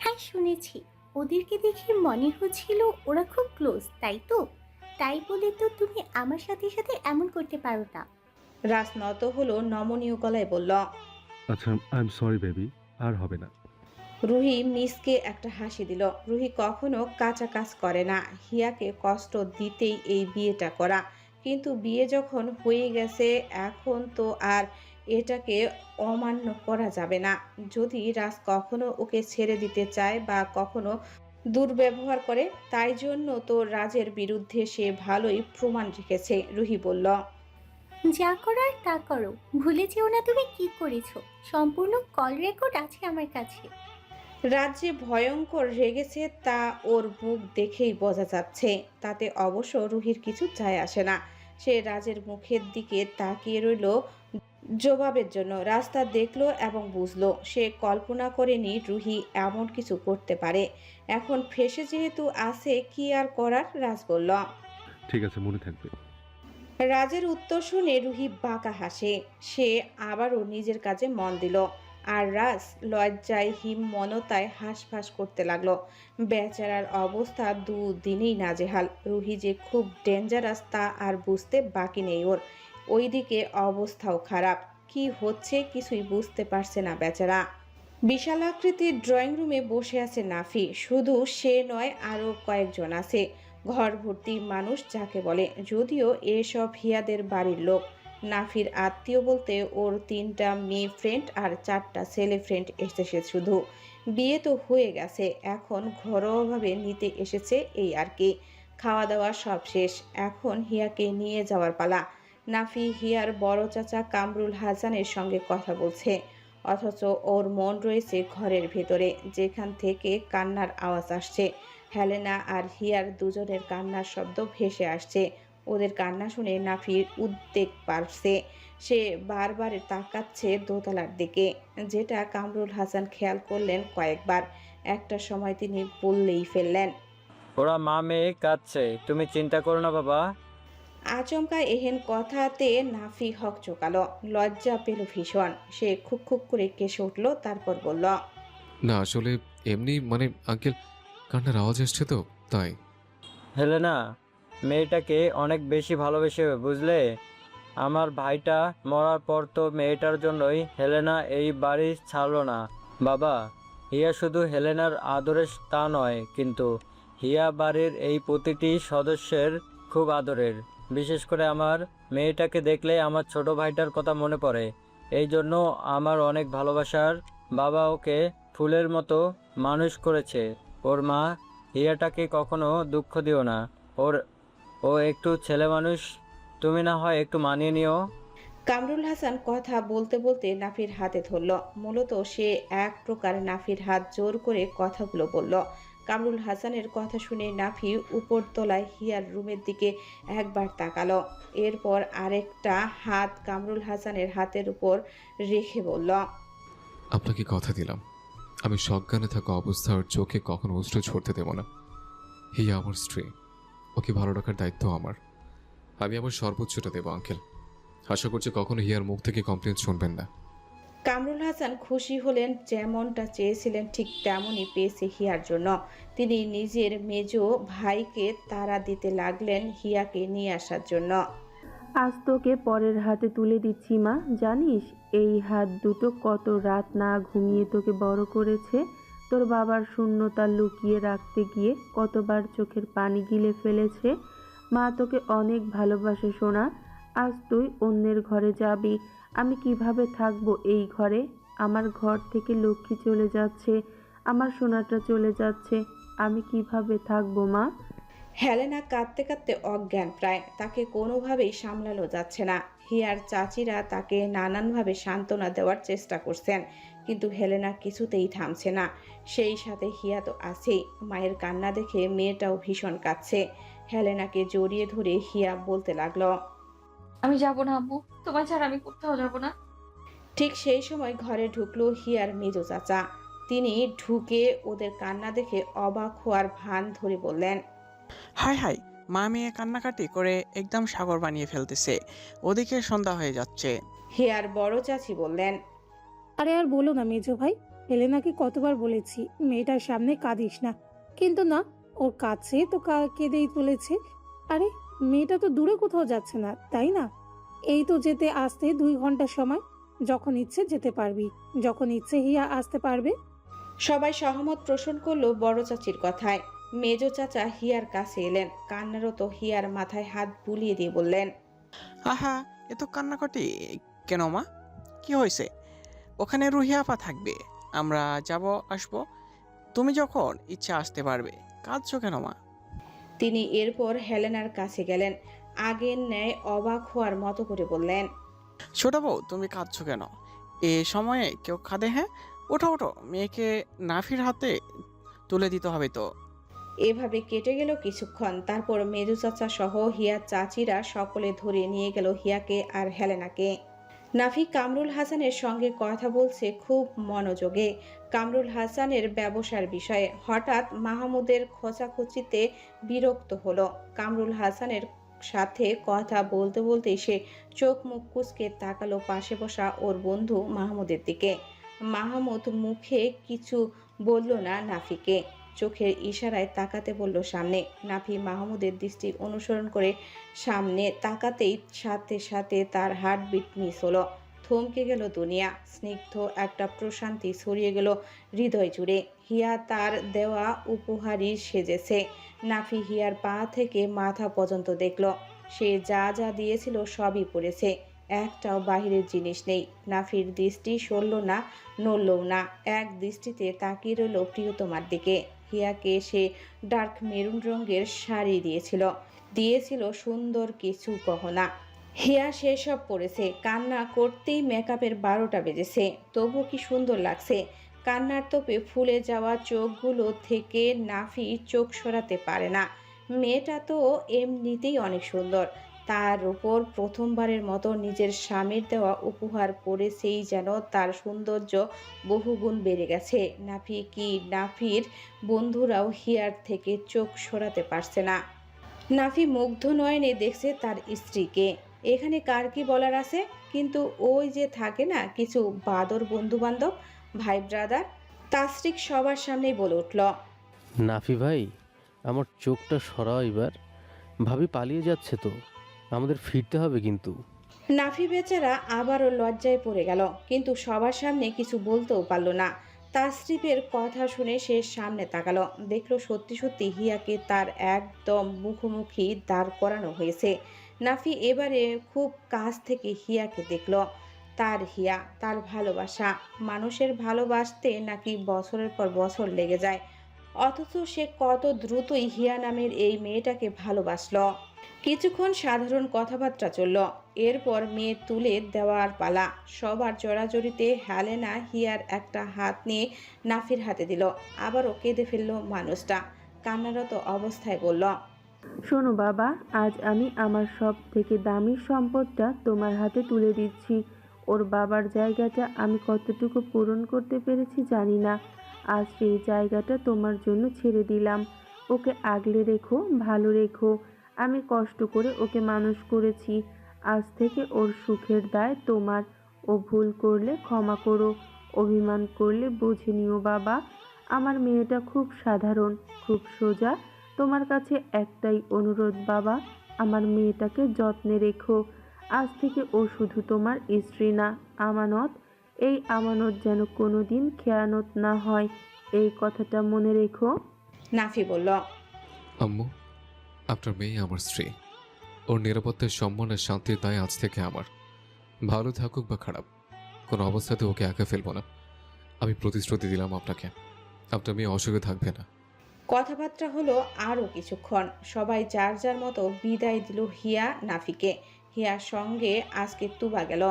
হ্যাঁ শুনেছি, ওদেরকে দেখে মনে হচ্ছিল ওরা খুব ক্লোজ, তাই তো? তাই বলে তো তুমি আমার সাথে সাথে এমন করতে পারো না।
রাজ নত হলো, নমনীয় গলায় বলল,
আচ্ছা, আই এম সরি বেবি, আর হবে না।
রুহি মিসকে একটা হাসি দিল। রুহি কখনো কাঁচা কাজ করে না। হিয়াকে কষ্ট দিতেই এই বিয়েটা করা, কিন্তু বিয়ে যখন হয়ে গেছে এখন তো আর এটাকে অমান্য করা যাবে না। যদি রাজ কখনো ওকে ছেড়ে দিতে চায় বা কখনো দুর্ব্যবহার করে, তাই জন্য তো রাজের বিরুদ্ধে সে ভালোই প্রমাণ রেখেছে। রুহি বলল,
যা করার তা করো, ভুলে যেও না তুমি কি করেছো। সম্পূর্ণ কল রেকর্ড আছে আমার কাছে।
রাজ যে ভয়ঙ্কর রেগেছে তা ওর মুখ দেখেই বোঝা যাচ্ছে। তাতে অবশ্য রুহির কিছু যায় আসে না। সে রাজের মুখের দিকে তাকিয়ে রইল জবাবের জন্য। রাস্তা দেখলো এবং বুঝলো। সে কল্পনা করেনি রুহি এমন কিছু করতে পারে। এখন ফেসে যেহেতু আছে, কি আর করার। রাজ বলল,
ঠিক আছে, মনে থাকবে।
রাজের উত্তর শুনে রুহি বাঁকা হাসে। সে আবারও নিজের কাজে মন দিল। আর রাজ লজ্জায় হিমমনতায় হাঁসফাঁস করতে লাগলো। বেচারার অবস্থা দুদিনেই নাজেহাল। রুহি যে খুব ডেঞ্জারাস তা আর বুঝতে বাকি নেই ওর। ওইদিকে অবস্থাও খারাপ। কি হচ্ছে কিছুই বুঝতে পারছে না বেচারা। বিশাল আকৃতির ড্রয়িং রুমে বসে আছে নাফি। শুধু সে নয়, আরও কয়েকজন আছে। ঘর ভর্তি মানুষ যাকে বলে। যদিও এসব হিয়াদের বাড়ির লোক। নাফির আত্মীয় বলতে ওর 3টা মেয়ে ফ্রেন্ড আর 4টা ছেলে ফ্রেন্ড এসেছে শুধু। বিয়ে তো হয়ে গেছে, এখন ঘরোয়াভাবে নিতে এসেছে এই আর কি। খাওয়া দাওয়া সব শেষ, এখন হিয়াকে নিয়ে যাওয়ার পালা। নাফি হিয়ার বড় চাচা কামরুল হাসানের সঙ্গে কথা বলছে, অথচ ওর মন রয়েছে ঘরের ভেতরে, যেখান থেকে কান্নার আওয়াজ আসছে। হেলেনা আর হিয়ার দুজনের কান্নার শব্দ ভেসে আসছে। ওদের কান্না শুনে নাফির উদ্বেগ বাড়ছে। সে বারবার তাকাচ্ছে দোতলার দিকে, যেটা কামরুল হাসান খেয়াল করলেন কয়েকবার। একটা সময় তিনি বললেই ফেললেন,
ওরা মা মেয়ে কাঁদছে, তুমি চিন্তা করো না বাবা।
আচমকা এহেন কথাতে নাফি হকচকালো। লজ্জা পেল ভীষণ। সে খুক খুক করে কেসে উঠল, তারপর বলল,
না আসলে এমনি মানে আঙ্কেল, কান্নার আওয়াজ আসছে তো তাই।
হেলেনা মেয়েটাকে অনেক বেশি ভালোবেসে, বুঝলে? আমার ভাইটা মরার পর তো মেয়েটার জন্যই হেলেনা এই বাড়ি ছাড়লো না বাবা। হিয়া শুধু হেলেনার আদরের তা নয়, কিন্তু হিয়া বাড়ির এই প্রতিটি সদস্যের খুব আদরের। বিশেষ করে আমার মেয়েটাকে দেখলে আমার ছোট ভাইটার কথা মনে পড়ে। এই জন্য আমার অনেক ভালোবাসার বাবা ওকে ফুলের মতো মানুষ করেছে। ওর মা, হিয়াটাকে কখনো দুঃখ দিও না। ও একটু ছেলে মানুষ, তুমি না হয় একটু মানিয়ে নিও।
কামরুল হাসান কথা বলতে বলতে নাফির হাতে ধরল। মূলত সে এক প্রকার নাফির হাত জোর করে কথাগুলো বলল। কামরুল হাসানের কথা শুনে নাফি উপরতলায় হিয়ার রুমের দিকে একবার তাকালো। এরপর আরেকটা হাত কামরুল হাসানের হাতের উপর রেখে বলল,
আপনাকে কথা দিলাম, আমি সজ্ঞানে থাকা অবস্থা ওর চোখে কখনো অশ্রু ছড়তে দেব না। হিয়া আমার স্ত্রী, ওকে ভালো রাখার দায়িত্ব আমার। আমি আমার সর্বোচ্চটা দেবো আঙ্কেল। আশা করছি কখনো হিয়ার মুখ থেকে কমপ্লেন শুনবেন না।
কামরুল হাসান খুশি হলেন। যেমনটা চেয়েছিলেন ঠিক তেমনই পেয়েছে হিয়ার জন্য। তিনি নিজের মেজ ভাইকে তাড়া দিতে লাগলেন হিয়াকে নিয়ে আসার জন্য।
আজ তোকে পরের হাতে তুলে দিচ্ছি মা। জানিস এই হাত দুটো কত রাত না ঘুমিয়ে তোকে বড় করেছে। তোর বাবার শূন্যতা লুকিয়ে রাখতে গিয়ে কতবার চোখের পানি গিলে ফেলেছে। মা তোকে অনেক ভালোবাসে সোনা। আজ তুই অন্যের ঘরে যাবি, আমি কিভাবে থাকবো এই ঘরে? আমার ঘর থেকে লক্ষ্মী চলে যাচ্ছে, আমার সোনাটা চলে যাচ্ছে, আমি কিভাবে থাকবো মা?
হেলেনা কাঁদতে কাঁদতে অজ্ঞান প্রায়, তাকে কোনোভাবেই সামলানো যাচ্ছে না। হিয়ার চাচিরা তাকে নানানভাবে সান্ত্বনা দেওয়ার চেষ্টা করছেন, কিন্তু হেলেনা কিছুতেই থামছে না। সেই সাথে হিয়া তো আছেই। মায়ের কান্না দেখে মেয়েটাও ভীষণ কাঁদছে। হেলেনাকে জড়িয়ে ধরে হিয়া বলতে লাগলো।
আমি যাব না আম্মু, তোমার ছাড়া আমি কোথাও যাব না।
ঠিক সেই সময় ঘরে ঢুকলো হিয়ার মেজো চাচা। তিনি ঢুকে ওদের কান্না দেখে অবাক হওয়ার ভান ধরে বললেন,
হাই হাই, মা মেয়ে কান্নাকাটি করে একদম সাগর বানিয়ে ফেলতেছে, ওদিকে সন্ধ্যা হয়ে যাচ্ছে।
হিয়ার বড় চাচি বললেন,
আরে আর বলো না মেজো ভাই, হেলেনাকে কতবার বলেছি মেয়েটার সামনে কাঁদিস না, কিন্তু না, ওর কাছে তো কেঁদেই তুলেছে। আরে মেয়েটা তো দূরে কোথাও যাচ্ছে না, তাই না? এই তো যেতে আসতে 2 ঘন্টা সময়, যখন ইচ্ছে যেতে পারবি, যখন ইচ্ছে হিয়া আসতে পারবে।
সবাই সহমত পোষণ করলো বড় চাচির কথায়। মেজো চাচা হিয়ার কাছে এলেন, কান্নারত হিয়ার মাথায় হাত বুলিয়ে দিয়ে বললেন,
আহা, এত কান্নাকাটি কেন মা? কি হয়েছে? ওখানে রুহি আপা থাকবে, আমরা যাব আসবো, তুমি যখন ইচ্ছা আসতে পারবে, কাঁদছো কেন মা?
তিনি এরপর হেলেনার কাছে গেলেন, আগের ন্যায় অবাক হওয়ার মতো করে বললেন,
ছোট বউ, তুমি কাঁদছো কেন? এ সময়ে কেউ কাঁদে? হ্যাঁ, ওঠো ওঠো, মেয়েকে নাফির হাতে তুলে দিতে হবে তো।
এভাবে কেটে গেল কিছুক্ষণ। তারপর মেজো চাচা সহ হিয়ার চাচিরা সকলে ধরে নিয়ে গেল হিয়াকে আর হেলেনাকে। নাফি কামরুল হাসানের সঙ্গে কথা বলছে খুব মনোযোগে, কামরুল হাসানের ব্যবসার বিষয়ে। হঠাৎ মাহমুদের খোঁচাখুচিতে বিরক্ত হলো। কামরুল হাসানের সাথে কথা বলতে বলতেই সে চোখ মুখ কুঁচকে তাকালো পাশে বসা ওর বন্ধু মাহমুদের দিকে। মাহমুদ মুখে কিছু বলল না নাফিকে, চোখের ইশারায় তাকাতে বলল সামনে। নাফি মাহমুদের দৃষ্টি অনুসরণ করে সামনে তাকাতেই সাথে সাথে তার হার্টবিট মিস হলো। থমকে গেল দুনিয়া। স্নিগ্ধ একটা প্রশান্তি ছড়িয়ে গেল হৃদয় জুড়ে। হিয়া তার দেওয়া উপহারই সেজেছে। নাফি হিয়ার পা থেকে মাথা পর্যন্ত দেখল। সে যা যা দিয়েছিল সবই পড়েছে, একটাও বাহিরের জিনিস নেই। নাফির দৃষ্টি সরল না, নড়লও না, এক দৃষ্টিতে তাকিয়ে রইল প্রিয়তমার দিকে। হিয়াকে সে ডার্ক মেরুন রঙের শাড়ি দিয়েছিল সুন্দর কিছু গহনা। হিয়া সেসব পরেছে। কান্না করতেই মেকআপের 12টা বেজেছে, তবু কি সুন্দর লাগছে। কান্নার তোপে ফুলে যাওয়া চোখগুলো থেকে নাফি চোখ সরাতে পারে না। মেয়েটা তো এমনিতেই অনেক সুন্দর, তার উপর প্রথমবারের মতো নিজের স্বামীর দেওয়া উপহার পড়েছেই যেন তার সৌন্দর্য বহুগুণ বেড়ে গেছে। নাফির বন্ধুরাও হিয়ার থেকে চোখ সরাতে পারছে না। নাফি মুগ্ধ নয়নে দেখছে তার স্ত্রীকে। এখানে কার কি বলার আছে, কিন্তু ওই যে থাকে না কিছু বাদর বন্ধু বান্ধব, ভাই ব্রাদার, তাসরিক সবার সামনেই বলে উঠল,
নাফি ভাই, আমার চোখটা সরাও এবার, ভাবি পালিয়ে যাচ্ছে তো, আমাদের ফিরতে হবে কিন্তু।
নাফি বেচারা আবারও লজ্জায় পড়ে গেল, কিন্তু সবার সামনে কিছু বলতেও পারল না। তাসরিফের কথা শুনে সে সামনে তাকালো, দেখলো সত্যি সত্যি হিয়াকে তার একদম মুখোমুখি দাঁড় করানো হয়েছে। নাফি এবারে খুব কাছ থেকে হিয়াকে দেখলো। তার হিয়া, তার ভালোবাসা। মানুষের ভালোবাসতে নাকি বছরের পর বছর লেগে যায়, অথচ সে কত দ্রুতই হিয়া নামের এই মেয়েটাকে ভালোবাসলো। কিছুক্ষণ সাধারণ কথাবার্তা চলল, এরপর মেয়ে তুলে দেওয়ার পালা। সবার জড়াজড়িতে হেলেনা হিয়ার একটা হাত নিয়ে নাফির হাতে দিল। আবারও কেঁদে ফেলল মানুষটা। কান্নারত অবস্থায় বলল,
শোনো বাবা, আজ আমি আমার সব থেকে দামি সম্পদটা তোমার হাতে তুলে দিচ্ছি। ওর বাবার জায়গাটা আমি কতটুকু পূরণ করতে পেরেছি জানি না, আজ সেই জায়গাটা তোমার জন্য ছেড়ে দিলাম। ওকে আগলে রেখো, ভালো রেখো। আমি কষ্ট করে ওকে মানুষ করেছি, আজ থেকে ওর সুখের দায় তোমার। ও ভুল করলে ক্ষমা করো, অভিমান করলে বুঝে নিও বাবা। আমার মেয়েটা খুব সাধারণ, খুব সোজা। তোমার কাছে একটাই অনুরোধ বাবা, আমার মেয়েটাকে যত্নে রেখো। আজ থেকে ও শুধু তোমার স্ত্রী না, আমানত। এই আমানত যেন কোনোদিন খেয়ানত না হয়, এই কথাটা মনে রেখো।
নাফি বলল,
আম্মু, আপনার মেয়ে আমার স্ত্রী, ওর নিরাপত্তার সম্মান আর শান্তির দায় আজ থেকে আমার। ভালো থাকুক বা খারাপ, কোনো অবস্থাতে ওকে একা ফেলবো না। আমি প্রতিশ্রুতি দিলাম আপনাকে, আপনার মেয়ে অসুখে থাকবে না।
কথাবার্তা হলো আরও কিছুক্ষণ। সবাই যার যার মতো বিদায় দিল হিয়া নাফিকে। হিয়ার সঙ্গে আজকে তুবা গেল।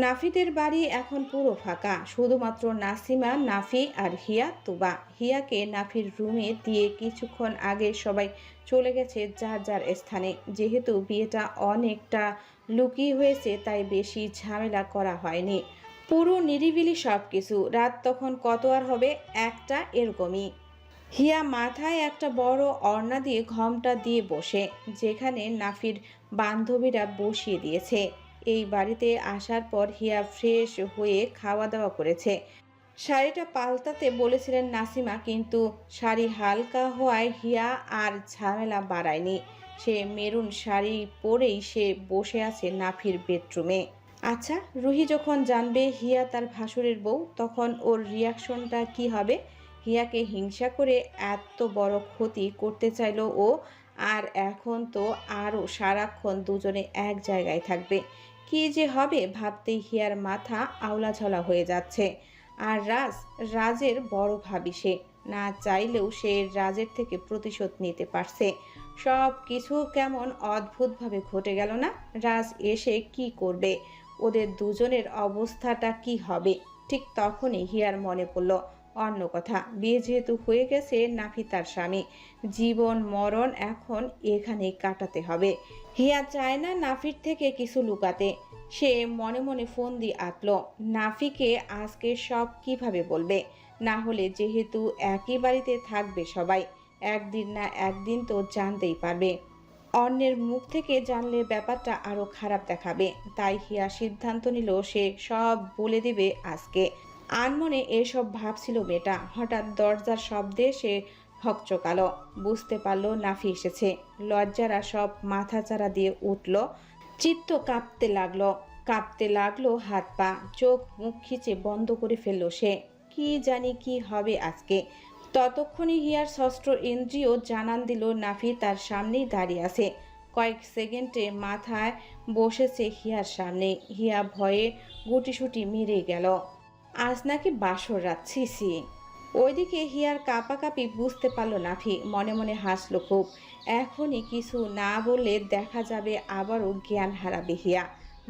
নাফিদের বাড়ি এখন পুরো ফাঁকা, শুধুমাত্র নাসিমা, নাফি আর হিয়া, তুবা। হিয়াকে নাফির রুমে দিয়ে কিছুক্ষণ আগে সবাই চলে গেছে যার যার স্থানে। যেহেতু বিয়েটা অনেকটা লুকিয়ে হয়েছে, তাই বেশি ঝামেলা করা হয়নি। পুরো নিরিবিলি সব কিছু। রাত তখন কত আর হবে, একটা এরকমই। হিয়া মাথায় একটা বড় ওড়না দিয়ে ঘোমটা দিয়ে বসে, যেখানে নাফির বান্ধবীরা বসিয়ে দিয়েছে। এই বাড়িতে আসার পর হিয়া ফ্রেশ হয়ে খাওয়া দাওয়া করেছে। শাড়িটা পাল্টাতে বলেছিলেন নাসিমা, কিন্তু শাড়ি হালকা হওয়ায় হিয়া আর ঝামেলা বাড়ায়নি। সে মেরুন শাড়ি পরেই সে বসে আছে নাফির বেডরুমে। আচ্ছা, রুহি যখন জানবে হিয়া তার ভাসুরের বউ, তখন ওর রিয়াকশনটা কি হবে? হিয়াকে হিংসা করে এত বড় ক্ষতি করতে চাইলো ও, আর এখন তো আরও সারাক্ষণ দুজনে এক জায়গায় থাকবে। কি যে হবে ভাবতেই হিয়ার মাথা আউলাঝাউলা হয়ে যাচ্ছে। আর রাজের বড় ভাবি সে, না চাইলেও সে রাজের থেকে প্রতিশোধ নিতে পারছে। সব কিছু কেমন অদ্ভুতভাবে ঘটে গেল না? রাজ এসে কি করবে? ওদের দুজনের অবস্থাটা কি হবে? ঠিক তখনই হিয়ার মনে পড়ল অন্য কথা। বিয়ে যেহেতু হয়ে গেছে, নাফি তার স্বামী, জীবন মরণ এখন এখানেই কাটাতে হবে। হিয়া চায় না নাফির থেকে কিছু লুকাতে। সে মনে মনে ফোন দিয়ে আঁতল, নাফিকে আজকে সব কিভাবে বলবে? না হলে যেহেতু একই বাড়িতে থাকবে সবাই, একদিন না একদিন তো জানতেই পারবে। অন্যের মুখ থেকে জানলে ব্যাপারটা আরো খারাপ দেখাবে। তাই হিয়া সিদ্ধান্ত নিল সে সব বলে দেবে আজকে। আনমনে এসব ভাবছিল মেয়েটা। হঠাৎ দরজার শব্দে সে হকচকালো। বুঝতে পারল নাফি এসেছে। লজ্জারা সব মাথাচাড়া দিয়ে উঠল। চিত্ত কাঁপতে লাগলো হাত পা, চোখ মুখ খিচে বন্ধ করে ফেললো সে। কি জানি কি হবে আজকে। ততক্ষণে হিয়ার ষষ্ঠ ইন্দ্রিয় জানান দিল নাফি তার সামনেই দাঁড়িয়ে আছে। কয়েক সেকেন্ডে মাথায় বসেছে হিয়ার সামনে। হিয়া ভয়ে গুটিসুটি মেরে গেল। আজ নাকি বাসর রাত, ছিছি। ওইদিকে হিয়ার কাঁপাকাঁপি বুঝতে পারল নাফি। মনে মনে হাসলো খুব। এখনই কিছু না বললে দেখা যাবে আবারও জ্ঞান হারাবে হিয়া।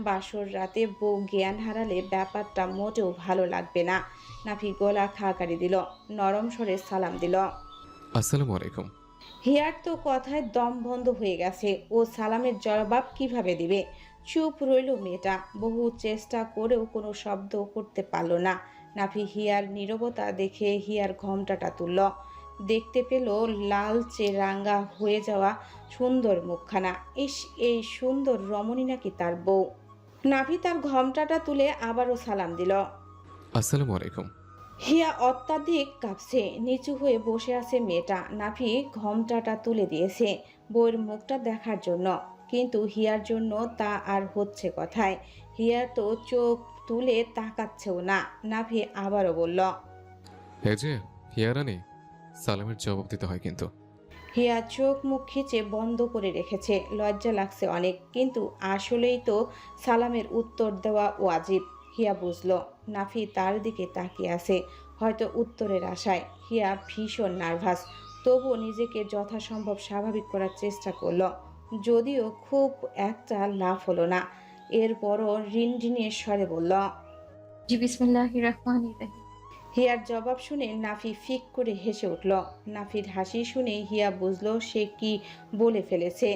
বাসর রাতে বউ জ্ঞান হারালে ব্যাপারটা মোটেও ভালো লাগবে না। নাফি গলা খাকারি দিল, নরম স্বরে সালাম দিল।
আসসালামু আলাইকুম।
হিয়ার তো কথায় দম বন্ধ হয়ে গেছে। ও সালামের জবাব কিভাবে দিবে? চুপ রইল মেয়েটা। বহু চেষ্টা করেও কোনো শব্দ করতে পারল না। নাফি হিয়ার নীরবতা দেখে হিয়ার ঘোমটাটা তুলল। দেখতে পেল লালচে রাঙ্গা হয়ে যাওয়া সুন্দর মুখখানা। ইস, এই সুন্দর রমণী নাকি তার বউ। নাফি তার ঘোমটাটা তুলে আবারও সালাম দিল।
আসসালামু আলাইকুম।
হিয়া অত্যাধিক কাঁপছে। নিচু হয়ে বসে আছে মেয়েটা। নাফি ঘোমটাটা তুলে দিয়েছে বউয়ের মুখটা দেখার জন্য, কিন্তু হিয়ার জন্য তা আর হচ্ছে কথায়। হিয়া তো চোখ তুলে তাকাচ্ছেও না। নাফি আবারও বলল,
এই যে হিয়া রানী, সালামের জবাব দিতে হয় কিন্তু।
হিয়া চোখ মুখ খিচে বন্ধ করে রেখেছে। লজ্জা লাগছে অনেক, কিন্তু আসলেই তো সালামের উত্তর দেওয়া ওয়াজিব। হিয়া বুঝল নাফি তার দিকে তাকিয়ে আছে, হয়তো উত্তরের আশায়। হিয়া ভীষণ নার্ভাস, তবুও নিজেকে যথাসম্ভব স্বাভাবিক করার চেষ্টা করলো। যদিও খুব একটা লাভ হলো না। এরপরও রিনরিনের স্বরে বলল,
জি বিসমিল্লাহির রহমানির রহিম।
হিয়ার জবাব শুনে নাফি ফিক করে হেসে উঠল। নাফির হাসি শুনে হিয়া বুঝল সে কি বলে ফেলেছে।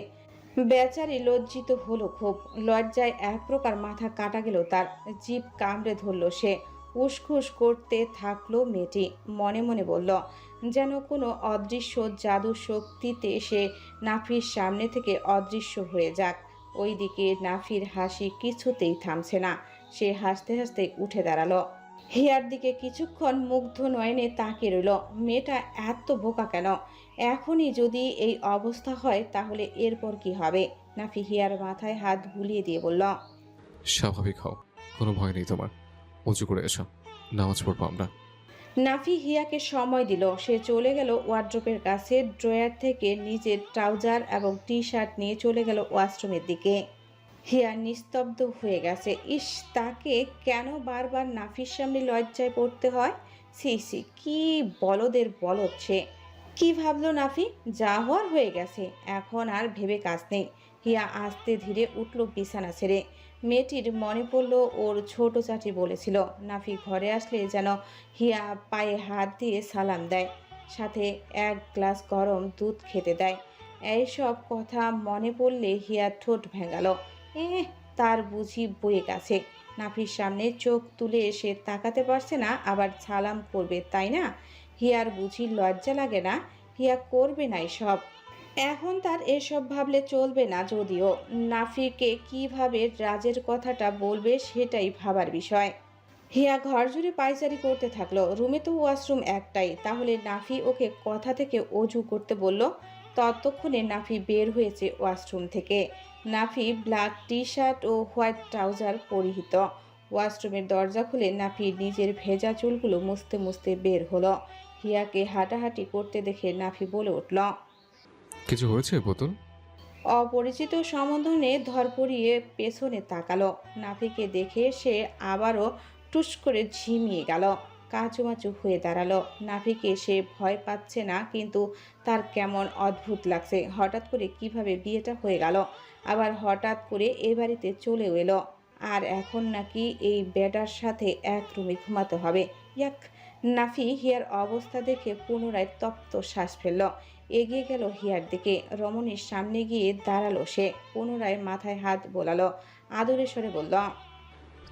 বেচারি লজ্জিত হলো খুব। লজ্জায় এক প্রকার মাথা কাটা গেল তার। জিভ কামড়ে ধরল সে। উসখুস করতে থাকলো মেয়েটি। মনে মনে বলল, যেন কোনো অদৃশ্য জাদু শক্তিতে সে নাফির সামনে থেকে অদৃশ্য হয়ে যাক। ওইদিকে নাফির হাসি কিছুতেই থামছে না। সে হাসতে হাসতে উঠে দাঁড়ালো। হিয়ার দিকে কিছুক্ষণ মুগ্ধ নয়নে তাকিয়ে রইল। মেয়েটা এত বোকা কেন? এখনই যদি এই অবস্থা হয় তাহলে এরপর কি হবে? নাফি হিয়ার মাথায় হাত বুলিয়ে দিয়ে বলল,
স্বাভাবিক হও, কোনো ভয় নেই তোমার। উঁচু করে এসো, নামাজ পড়বো আমরা।
নাফি হিয়াকে সময় দিল। সে চলে গেল ওয়ার্ড্রোবের কাছে। ড্রয়ার থেকে নিজের ট্রাউজার এবং টি শার্ট নিয়ে চলে গেল ওয়াশরুমের দিকে। হিয়া নিস্তব্ধ হয়ে গেছে। ইস, তাকে কেন বারবার নাফির সামনে লজ্জায় পড়তে হয়? সি সি, কি বলদের বলদ সে। কি ভাবলো নাফি? যা হওয়ার হয়ে গেছে, এখন আর ভেবে কাজ নেই। হিয়া আস্তে ধীরে উঠল বিছানা ছেড়ে। মেয়েটির মনে পড়ল ওর ছোট চাচি বলেছিল নাফি ঘরে আসলে যেন হিয়া পায়ে হাত দিয়ে সালাম দেয়, সাথে এক গ্লাস গরম দুধ খেতে দেয়। এইসব কথা মনে পড়লে হিয়া ঠোঁট ভেঙালো। তার বুঝি বয়ে গেছে। নাফির সামনে চোখ তুলে এসে তাকাতে পারছে না, আবার সালাম করবে, তাই না? হিয়ার বুঝি লজ্জা লাগে না? হিয়া করবে না এসব। এখন তার এসব ভাবলে চলবে না, যদিও নাফিকে কিভাবে রাজের কথাটা বলবে সেটাই ভাবার বিষয়। হিয়া ঘর জুড়ে পায়চারি করতে থাকলো। রুমে তো ওয়াশরুম একটাই, তাহলে নাফি ওকে কথা থেকে অজু করতে বলল। ততক্ষণে নাফি বের হয়েছে ওয়াশরুম থেকে। নাফি ব্ল্যাক টি শার্ট ও হোয়াইট ট্রাউজার পরিহিত। ওয়াশরুমের দরজা খুলে নাফি নিজের ভেজা চুলগুলো মুছতে মুছতে বের হলো। হিয়াকে হাঁটাহাঁটি করতে দেখে নাফি বলে উঠল,
কিছু হয়েছে বোতল?
অপরিচিত সম্বোধনে ধরপড়িয়ে পেছনে তাকালো। নাফিকে দেখে সে আবারও টুস করে ঝিমিয়ে গেল, কাঁচুমাচু হয়ে দাঁড়ালো। নাফিকে সে ভয় পাচ্ছে না, কিন্তু তার কেমন অদ্ভুত লাগছে। হঠাৎ করে কিভাবে বিয়েটা হয়ে গেল, আবার হঠাৎ করে এ বাড়িতে চলেও এলো, আর এখন নাকি এই বেটার সাথে এক রুমে ঘুমাতে হবে। ইয়াক! নাফি হিয়ার অবস্থা দেখে পুনরায় তপ্ত শ্বাস ফেলল। এগিয়ে গেল হিয়ার দিকে। রমণীর সামনে গিয়ে দাঁড়ালো সে। পুনরায় মাথায় হাত বোলালো, আদরে স্বরে বলল,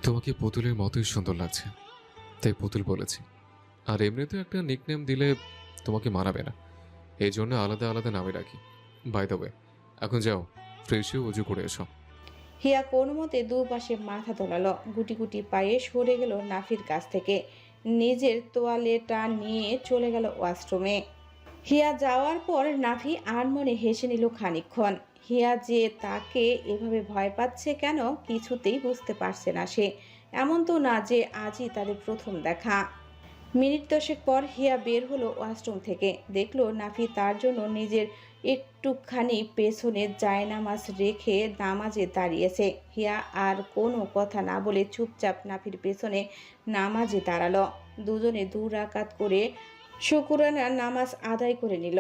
তোমাকে পুতুলের মতোই সুন্দর লাগছে, তাই পুতুল বলেছি। আর এমনিতেও একটা নিকনেম দিলে তোমাকে মানাবে না, এই জন্য আলাদা আলাদা নামে রাখি। বাই দ্য ওয়ে, এখন যাও, ফ্রেশ হয়ে উজু করে এসো।
হিয়া কোনো মতে দুপাশে মাথা দোলালো। গুটি গুটি পায়ে সরে গেল নাফির কাছ থেকে। নিজের তোয়ালেটা নিয়ে চলে গেল ওয়াশরুমে। হিয়া যাওয়ার পর নাফি আনমনে হেসে নিল খানিকক্ষণ। হিয়া যে তাকে এভাবে ভয় পাচ্ছে কেন, কিছুতেই বুঝতে পারছে না সে। এমন তো না যে আজই তাদের প্রথম দেখা। মিনিট 10 পর হিয়া বের হলো ওয়াশরুম থেকে। দেখলো নাফি তার জন্য নিজের একটুখানি পেছনে জায়নামাজ রেখে নামাজে দাঁড়িয়েছে। হিয়া আর কোনো কথা না বলে চুপচাপ নাফির পেছনে নামাজে দাঁড়ালো। দুজনে 2 রাকাত করে শুকরানা নামাজ আদায় করে নিল।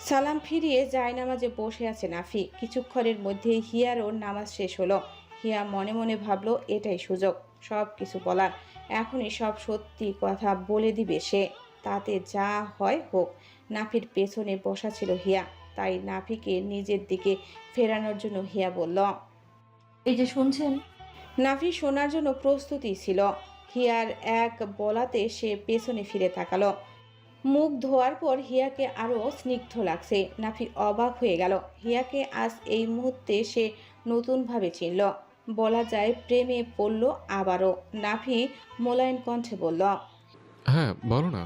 সালাম ফিরিয়ে জায়নামাজে বসে আছে নাফি। কিছুক্ষণের মধ্যেই হিয়ারও নামাজ শেষ হলো। হিয়া মনে মনে ভাবলো এটাই সুযোগ সব কিছু বলার। এখনই সব সত্যি কথা বলে দিবে সে, তাতে যা হয় হোক। নাফির পেছনে বসা ছিল হিয়া, তাই নাফিকে নিজের দিকে ফেরানোর জন্য হিয়া বলল,
এই যে শুনছেন।
নাফি শোনার জন্য প্রস্তুতি ছিল। হিয়ার এক বলাতে সে পেছনে ফিরে তাকালো। মুখ ধোয়ার পর হিয়াকে আরও স্নিগ্ধ লাগছে। নাফি অবাক হয়ে গেল। হিয়াকে আজ এই মুহূর্তে সে নতুনভাবে চিনল, বলা যায় প্রেমে পড়ল আবারও। নাফি মোলায়েম কণ্ঠে বলল,
হ্যাঁ বলো না।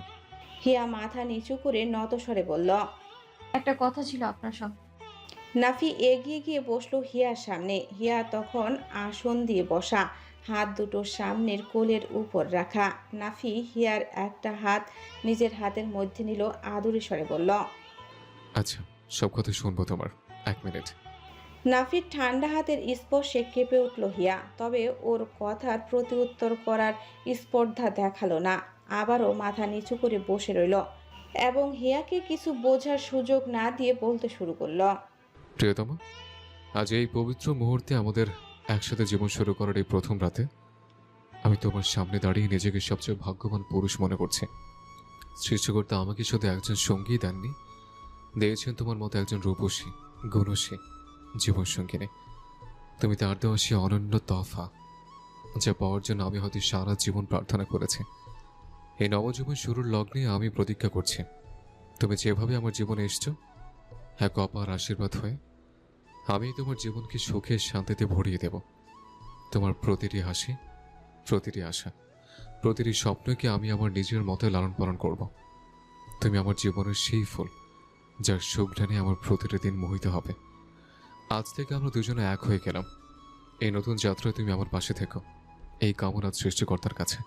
হিয়া মাথা নিচু করে নত স্বরে বলল,
একটা কথা ছিল আপনার সঙ্গে।
নাফি এগিয়ে গিয়ে বসলো হিয়ার সামনে। হিয়া তখন আসন দিয়ে বসা, হাত দুটো সামনের কোলের উপর রাখা। নাফি হিয়ার একটা হাত নিজের হাতের মধ্যে নিল, আদুরে স্বরে বলল,
আচ্ছা, সব কথা শুনবো তোমার, 1 মিনিট।
নাফির ঠান্ডা হাতের স্পর্শে কেঁপে উঠল হিয়া, তবে ওর কথার প্রতিউত্তর করার স্পর্ধা দেখালো না। আবারও মাথা নিচু করে বসে রইল এবং হিয়াকে কিছু বোঝার সুযোগ না দিয়ে বলতে শুরু করলো,
প্রিয়তমা, আজ এই পবিত্র মুহূর্তে আমাদের একসাথে জীবন শুরু করার এই প্রথম রাতে আমি তোমার সামনে দাঁড়িয়ে নিজেকে সবচেয়ে ভাগ্যবান পুরুষ মনে করছি। সৃষ্টিকর্তা আমাকে শুধু একজন সঙ্গী দেননি, দিয়েছেন তোমার মতো একজন রূপসী, গুণসী জীবনসঙ্গিনী। তুমি তার দেওয়া সে অনন্য তফা, যা পাওয়ার জন্য আমি হয়তো সারা জীবন প্রার্থনা করেছি। এই নবজীবন শুরুর লগ্নে আমি প্রতিজ্ঞা করছি, তুমি যেভাবে আমার জীবনে এসছো, এক অপার আশীর্বাদ হয়ে আমি তোমার জীবনকে সুখে শান্তিতে ভরিয়ে দেব। তোমার প্রতিটি হাসি, প্রতিটি আশা, প্রতিটি স্বপ্নকে আমি আমার নিজের মতো লালন পালন করব। তুমি আমার জীবনের সেই ফুল, যার সুঘ্রাণে আমার প্রতিটি দিন মোহিত হবে। আজ থেকে আমরা দুজনে এক হয়ে গেলাম। এই নতুন যাত্রায় তুমি আমার পাশে থেকো, এই কামনা সৃষ্টিকর্তার কাছে।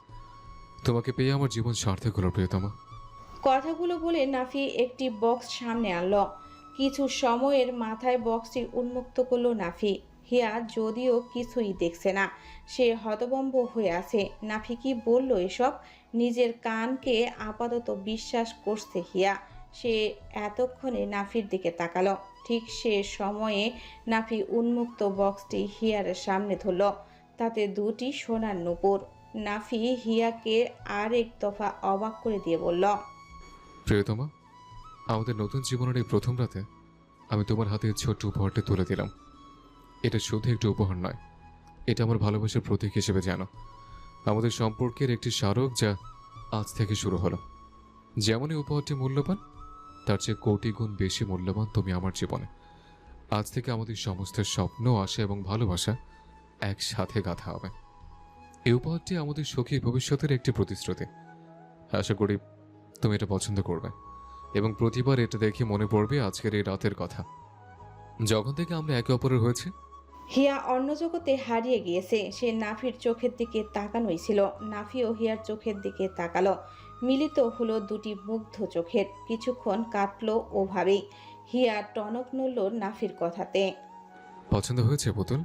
তোমাকে পেয়ে আমার জীবন সার্থক হলো প্রিয়তমা।
কথাগুলো বলে নাফি একটি বক্স সামনে আনলো। কিছু সময়ের মাথায় বক্সটি উন্মুক্ত করলো নাফি। হিয়া যদিও কিছুই দেখছে না, সে হতভম্ব হয়ে আছে। নাফি কি বলল এসব? নিজের কানকে আপাতত বিশ্বাস করছে হিয়া। সে এতক্ষণে নাফির দিকে তাকালো। ঠিক সে সময়ে নাফি উন্মুক্ত বক্সটি হিয়ারের সামনে ধরল। তাতে দুটি সোনার নূপুর। নাফি হিয়াকে আরেক দফা অবাক করে দিয়ে বলল,
প্রিয়তমা, আমাদের নতুন জীবনের এই প্রথম রাতে আমি তোমার হাতে এই ছোট্ট উপহারটি তুলে দিলাম। এটা শুধু একটি উপহার নয়, এটা আমার ভালোবাসার প্রতীক হিসেবে জানো, আমাদের সম্পর্কের একটি স্মারক যা আজ থেকে শুরু হলো। যেমনই উপহারটি মূল্যবান, তার চেয়ে কোটি গুণ বেশি মূল্যবান তুমি আমার জীবনে। আজ থেকে আমাদের সমস্ত স্বপ্ন, আশা এবং ভালোবাসা একসাথে গাঁথা হবে। এই উপহারটি আমাদের সুখী ভবিষ্যতের একটি প্রতিশ্রুতি। আশা করি তুমি এটা পছন্দ করবে এবং প্রতিবার এটা দেখে মনে পড়বে আজকের এই রাতের কথা, যখন থেকে আমরা একে অপরের হয়েছে।
হিয়া অন্য জগতে হারিয়ে গিয়েছে। সে নাফির চোখের দিকে তাকানোই ছিল। নাফিও হিয়ার চোখের দিকে তাকালো। মিলিত হলো দুটি মুগ্ধ চোখের। কিছুক্ষণ কাটলো ওভাবেই। হিয়া টনক নড়ল নাফির কথাতে।
পছন্দ হয়েছে পুতুল?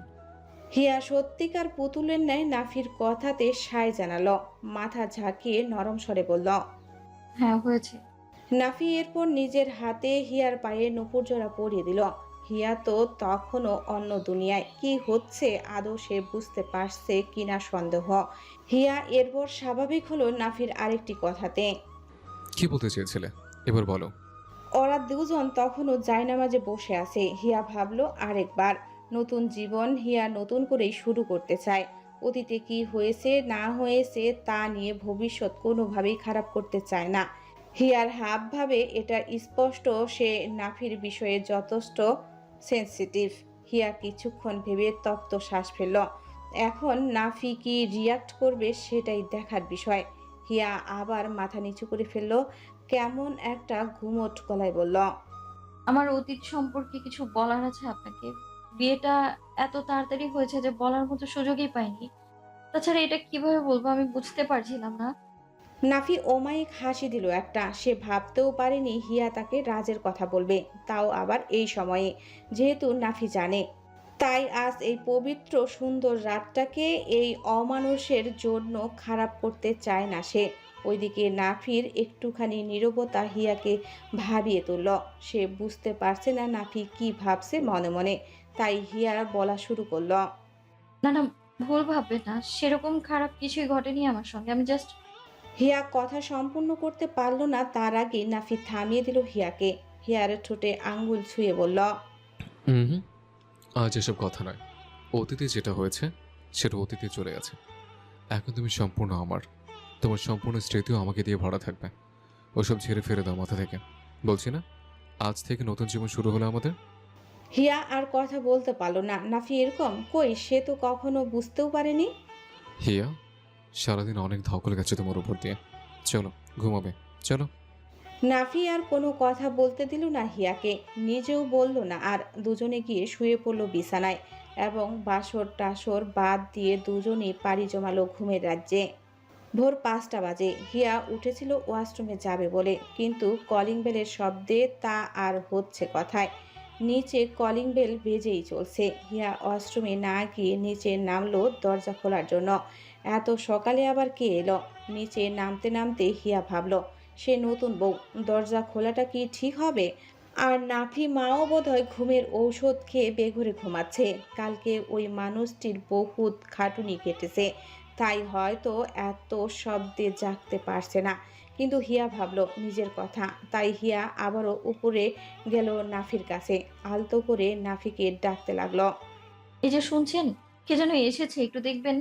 হিয়া সত্যিকার পুতুলের ন্যায় নাফির কথাতে সায় জানালো। মাথা ঝাঁকিয়ে নরম স্বরে বলল,
হ্যাঁ হয়েছে।
নাফি এরপর নিজের হাতে হিয়ার পায়ে নূপুর জোড়া পরিয়ে দিল। হিয়া তো তখনও অন্য দুনিয়ায়। কি হচ্ছে আদৌ সে বুঝতে পারছে কিনা সন্দেহ। হিয়া এরপর স্বাভাবিক হলো নাফির আরেকটি কথাতে।
কি বলতে চেয়েছিলে এবার বলো।
ওরা দুজন তখনও জায়নামাজে বসে আছে। হিয়া ভাবলো আরেকবার নতুন জীবন হিয়া নতুন করেই শুরু করতে চায়। অতীতে কি হয়েছে না হয়েছে তা নিয়ে ভবিষ্যৎ কোনোভাবেই খারাপ করতে চায় না। হিয়ার হাব ভাবে এটা স্পষ্ট সে নাফির বিষয়ে যথেষ্ট সেন্সিটিভ। হিয়া কিছুক্ষণ ভেবে তপ্ত শ্বাস ফেলল। এখন নাফি কি রিয়াক্ট করবে সেটাই দেখার বিষয়। হিয়া আবার মাথা নিচু করে ফেলল। কেমন একটা ঘুমট গলায় বলল,
আমার অতীত সম্পর্কে কিছু বলার আছে আপনাকে। বিয়েটা এত তাড়াতাড়ি হয়েছে যে বলার মতো সুযোগই পাইনি। তাছাড়া এটা কিভাবে বলবো আমি বুঝতে পারছিলাম না।
নাফি অমায়িক হাসি দিল একটা। সে ভাবতেও পারেনি হিয়া তাকে রাজের কথা বলবে, তাও আবার এই সময়ে। যেহেতু নাফি জানে, তাই আজ এই পবিত্র সুন্দর রাতটাকে এই অমানুষের জন্য খারাপ করতে চায় না সে। ওইদিকে নাফির একটুখানি নীরবতা হিয়াকে ভাবিয়ে তুলল। সে বুঝতে পারছে না নাফি কি ভাবছে মনে মনে। তাই হিয়া বলা শুরু করল,
না না, ভুল ভাববে না, সেরকম খারাপ কিছুই ঘটেনি আমার সঙ্গে। আমি জাস্ট।
হিয়া কথা সম্পূর্ণ করতে পারল না, তার আগে নাফি থামিয়ে দিল হিয়াকে। হিয়ার ঠোঁটে আঙ্গুল ছুঁয়ে বলল,
হুম, আজ এসব কথা নয়। অতীতে যেটা হয়েছে সেটা অতীতে চলে গেছে। এখন তুমি সম্পূর্ণ আমার। তোমার সম্পূর্ণ স্মৃতিও আমাকে দিয়ে ভরা থাকবে। ওসব ঝেড়ে ফেলে দাও মাথা থেকে। বলছি না, আজ থেকে নতুন জীবন শুরু হলো আমাদের।
হিয়া আর কথা বলতে পারলো না। নাফি এরকম কই, সে তো কখনো বুঝতেও পারেনি।
হিয়া, সারাদিন অনেক ধকল গেছে তোমার উপর দিয়ে। চলো ঘুমাবে, চলো।
নাফি আর কোনো কথা বলতে দিল না হিয়াকে, নিজেও বলল না। আর দুজনে গিয়ে শুয়ে পড়ল বিছানায় এবং বাসর টাসর বাদ দিয়ে দুজনেই পাড়ি জমালো ঘুমের রাজ্যে। ভোর 5টা বাজে। হিয়া উঠেছিল ওয়াশরুমে যাবে বলে, কিন্তু কলিং বেলের শব্দে তা আর হচ্ছে কথায়। নিচে কলিং বেল বেজেই চলছে। হিয়া ওয়াশরুমে না গিয়ে নিচে নামলো দরজা খোলার জন্য। এত সকালে আবার কে এলো? নিচে নামতে নামতে হিয়া ভাবলো, সে নতুন বউ, দরজা খোলাটা কি ঠিক হবে? আর নাফি মাও বোধহয় ঘুমের ঔষধ খেয়ে বেঘরে ঘুমাচ্ছে। কালকে ওই মানুষটির বহুত খাটুনি কেটেছে, তাই হয়তো এত শব্দে জাগতে পারছে না। কিন্তু হিয়া ভাবলো নিজের কথা। তাই হিয়া আবারও উপরে গেল নাফির কাছে। আলতো করে নাফিকে ডাকতে লাগলো,
এই যে শুনছেন, কে যেন এসেছে, একটু দেখবেন।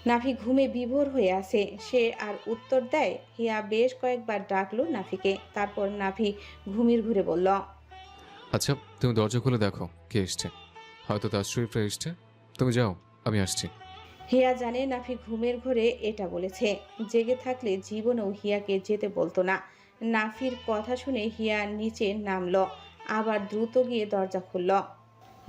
নাফি ঘুমে বিভোর হয়ে আছে। সে আর উত্তর দেয়? হিয়া বেশ কয়েকবার ডাকলো নাফিকে। তারপর নাফি ঘুমির ঘুরে বলল,
আচ্ছা, তুমি দরজা খুলে দেখো কে এসছে। হয়তো তার শরীফরা এসছে। তুমি যাও, আমি আসছি।
হিয়া জানে নাফি ঘুমের ঘরে এটা বলেছে। জেগে থাকলে জীবনেও হিয়াকে যেতে বলতো না। নাফির কথা শুনে হিয়া নিচে নামলো। আবার দ্রুত গিয়ে দরজা খুলল।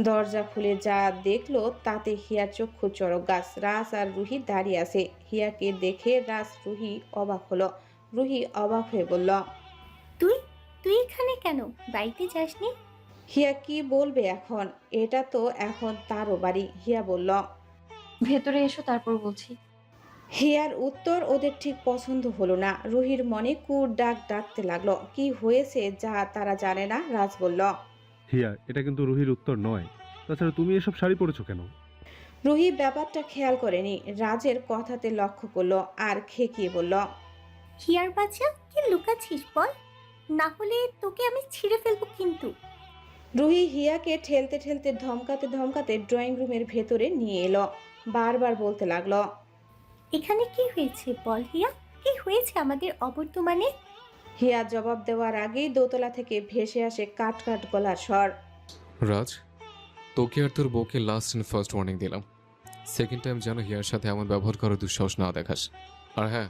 দরজা খুলে যা দেখলো তাতে হিয়ার চক্ষু চড়ক গাছ। রাজ আর রুহি দাঁড়িয়ে আছে। হিয়াকে দেখে রাজ রুহি অবাক হলো। রুহি অবাক হয়ে বলল,
তুই তুই এখানে কেন? বাড়িতে যাসনি?
হিয়া কি বলবে এখন? এটা তো এখন তারও বাড়ি। হিয়া বলল,
ভেতরে এসো, তারপর বলছি।
হিয়ার উত্তর ওদের ঠিক পছন্দ হলো না। রুহির মনে কুর ডাক ডাকতে লাগলো। কি হয়েছে যা তারা জানে না? রাজ বলল।
হিয়া, এটা কিন্তু রুহির উত্তর নয়। তাছাড়া তুমি এসব শাড়ি পরেছো কেন?
রুহি ব্যাপারটা খেয়াল করেনি, রাজের কথাতে লক্ষ্য করলো আর খেকিয়ে বলল।
হিয়ার বাচ্চা, কি লুকাচ্ছিস বল, না হলে তোকে আমি ছিঁড়ে ফেলবো কিন্তু।
রুহি হিয়াকে ঠেলতে ঠেলতে ধমকাতে ধমকাতে ড্রয়িং রুমের ভেতরে নিয়ে এলো। বারবার বলতে লাগলো।
এখানে কি হয়েছে বল হিয়া, কি হয়েছে আমাদের অবর্তমানে?
হিয়া জবাব দেওয়ার আগেই দোতলা থেকে ভেসে আসে কাট কাট গলার স্বর।
রাজ, তোকে আর তোর বউকে লাস্ট অ্যান্ড ফার্স্ট ওয়ার্নিং দিলাম। সেকেন্ড টাইম যেন হিয়ার সাথে এমন ব্যবহার করার দুঃসাহস না দেখাস। আর হ্যাঁ,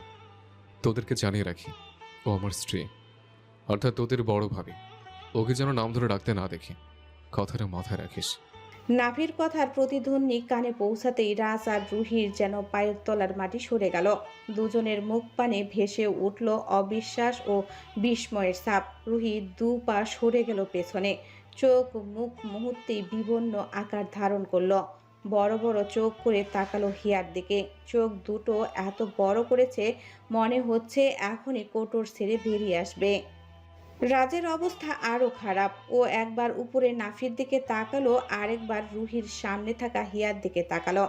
তোদেরকে জানিয়ে রাখি, ও আমার স্ত্রী, অর্থাৎ তোদের বড় ভাবি। ওকে যেন নাম ধরে ডাকতে না দেখি, কথাটা মাথায় রাখিস।
নাভির কথার প্রতিধ্বনি কানে পৌঁছাতেই রাজ আর রুহির যেন পায়ের তলার মাটি সরে গেল। দুজনের মুখ পানে ভেসে উঠল অবিশ্বাস ও বিস্ময়ের ছাপ। রুহি দু পা সরে গেল পেছনে। চোখ মুখ মুহূর্তেই বিবর্ণ আকার ধারণ করলো। বড় বড় চোখ করে তাকালো হিয়ার দিকে। চোখ দুটো এত বড় করেছে মনে হচ্ছে এখনই কোটর ছেড়ে বেরিয়ে আসবে। রাজের অবস্থা আরো খারাপ। ও একবার উপরে নাফির দিকে তাকালো, আরেকবার রুহির সামনে থাকা হিয়ার দিকে তাকালো।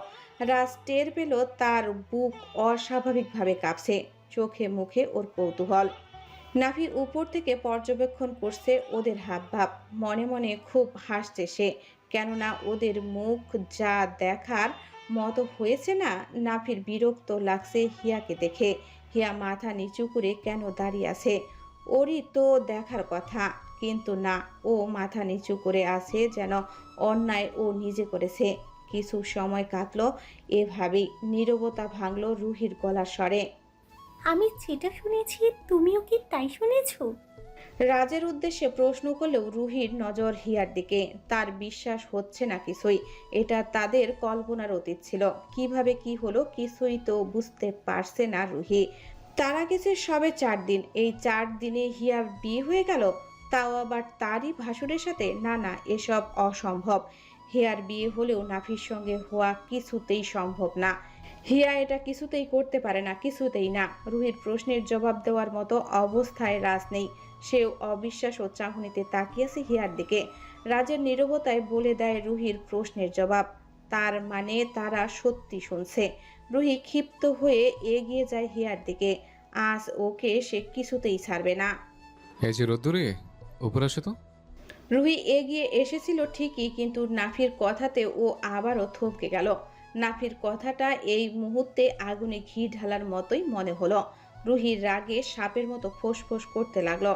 রাজ টের পেল তার বুক অস্বাভাবিকভাবে কাঁপছে। চোখে মুখে ওর কৌতূহল। নাফি উপর থেকে পর্যবেক্ষণ করছে ওদের হাবভাব। মনে মনে খুব হাসছে সে, কেননা ওদের মুখ যা দেখার মতো হয়েছে না। নাফির বিরক্ত লাগছে হিয়াকে দেখে। হিয়া মাথা নিচু করে কেন দাঁড়িয়ে আছে? ওরই তো দেখার কথা, কিন্তু না, ও মাথা নিচু করে আছে যেন অন্যায় ও নিজে করেছে। কিছু সময় কাটলো এভাবেই। নীরবতা ভাঙল রুহির গলার স্বরে।
আমি যেটা শুনেছি তুমিও কি তাই শুনেছো?
রাজের উদ্দেশ্যে প্রশ্ন করলেও রুহির নজর হিয়ার দিকে। তার বিশ্বাস হচ্ছে না কিছুই। এটা তাদের কল্পনার অতীত ছিল। কিভাবে কি হলো কিছুই তো বুঝতে পারছে না রুহি। তারা গেছে সবে 4 দিন। এই 4 দিনে হিয়ার বিয়ে হয়ে গেল, তাও আবার তারই ভাসুরের সাথে। না না, এসব অসম্ভব। হিয়ার বিয়ে হলেও নাফির সঙ্গে হওয়া কিছুতেই সম্ভব না। হিয়া এটা কিছুতেই করতে পারে না, কিছুতেই না। রুহির প্রশ্নের জবাব দেওয়ার মতো অবস্থায় রাজ নেই। সেও অবিশ্বাস ও চাহনিতে তাকিয়েছে হিয়ার দিকে। রাজের নীরবতায় বলে দেয় রুহির প্রশ্নের জবাব। তার মানে তারা সত্যি শুনছে। রুহি ক্ষিপ্ত হয়ে এগিয়ে যায় হিয়ার দিকে। আজ ওকে সে কিছুতেই ছাড়বে না।
এই যে রোদ্দুরে, উপর আসো তো।
রুহি এগিয়ে এসেছিল ঠিকই, কিন্তু নাফির কথাতে ও আবারও থমকে গেল। নাফির কথাটা এই মুহূর্তে আগুনে ঘি ঢালার মতোই মনে হলো। রুহির রাগে সাপের মতো ফোঁস করতে লাগলো।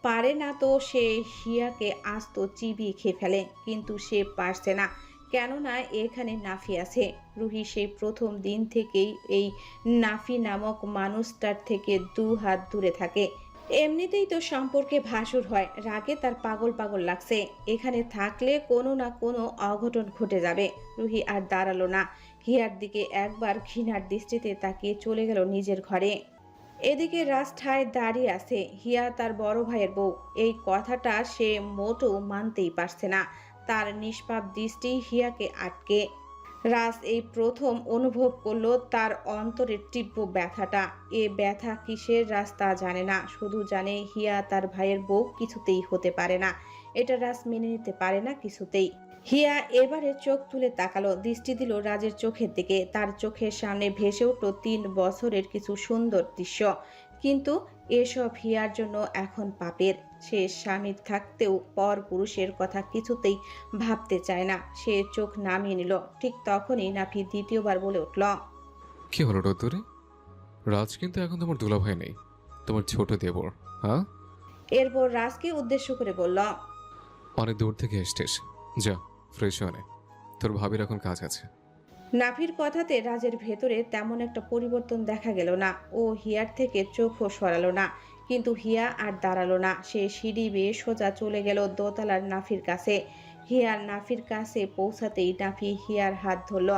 পারে না তো সে হিয়াকে আস্ত চিবিয়ে খেয়ে ফেলে, কিন্তু সে পারছে না, কেননা এখানে নাফি আছে। রুহি সেই প্রথম দিন থেকেই এই নাফি নামক মানুষটার থেকে 2 হাত দূরে থাকে। এমনিতেই তো সম্পর্কে ভাসুর হয়, রাগে তার পাগল পাগল লাগছে। এখানে থাকলে কোনো না কোনো অঘটন ঘটে যাবে। রুহি আর দাঁড়ালো না। হিয়ার দিকে একবার ঘৃণার দৃষ্টিতে তাকিয়ে চলে গেল নিজের ঘরে। এদিকে রাস্তায় দাঁড়িয়ে আছে হিয়া, তার বড় ভাইয়ের বউ। এই কথাটা সে মোটেও মানতেই পারছে না। তার নিষ্পাপ দৃষ্টি হিয়াকে আটকে। রাজ এই প্রথম অনুভব করলো তার অন্তরের তীব্র ব্যথাটা। এ ব্যথা কিসের রাস্তা জানে না, শুধু জানে হিয়া তার ভাইয়ের বউ কিছুতেই হতে পারে না। এটা রাজ মেনে নিতে পারে না কিছুতেই। হিয়া এবারে চোখ তুলে তাকালো, দৃষ্টি দিল রাজের চোখের দিকে। তার চোখের সামনে ভেসে উঠল 3 বছরের কিছু সুন্দর দৃশ্য। কিন্তু এসব হিয়ার জন্য এখন পাপের। সে স্বামীর থাকতেও পর পুরুষের কথা কিছুতেই ভাবতে চায় না। সে চোখ নামিয়ে নিল। ঠিক তখনই নাফি দ্বিতীয়বার বলে উঠল।
কি হলো রোদ্দুরে? রাজ কিন্তু এখন তোমার দুলাভাই নেই, তোমার ছোট দেবর। হ্যাঁ,
এরপর রাজকে উদ্দেশ্য করে বলল।
অনেক দূর থেকে এসছিস, যা ফ্রেশ হয়ে নে, তোর ভাবির এখন কাজ আছে।
নাফির কথাতে রাজের ভেতরে তেমন একটা পরিবর্তন দেখা গেল না। ও হিয়ার থেকে চোখও সরালো না, কিন্তু হিয়া আর দাঁড়ালো না। সে সিঁড়ি বেয়ে সোজা চলে গেল দোতলার নাফির কাছে। হিয়ার নাফির কাছে পৌঁছাতেই নাফি হিয়ার হাত ধরল।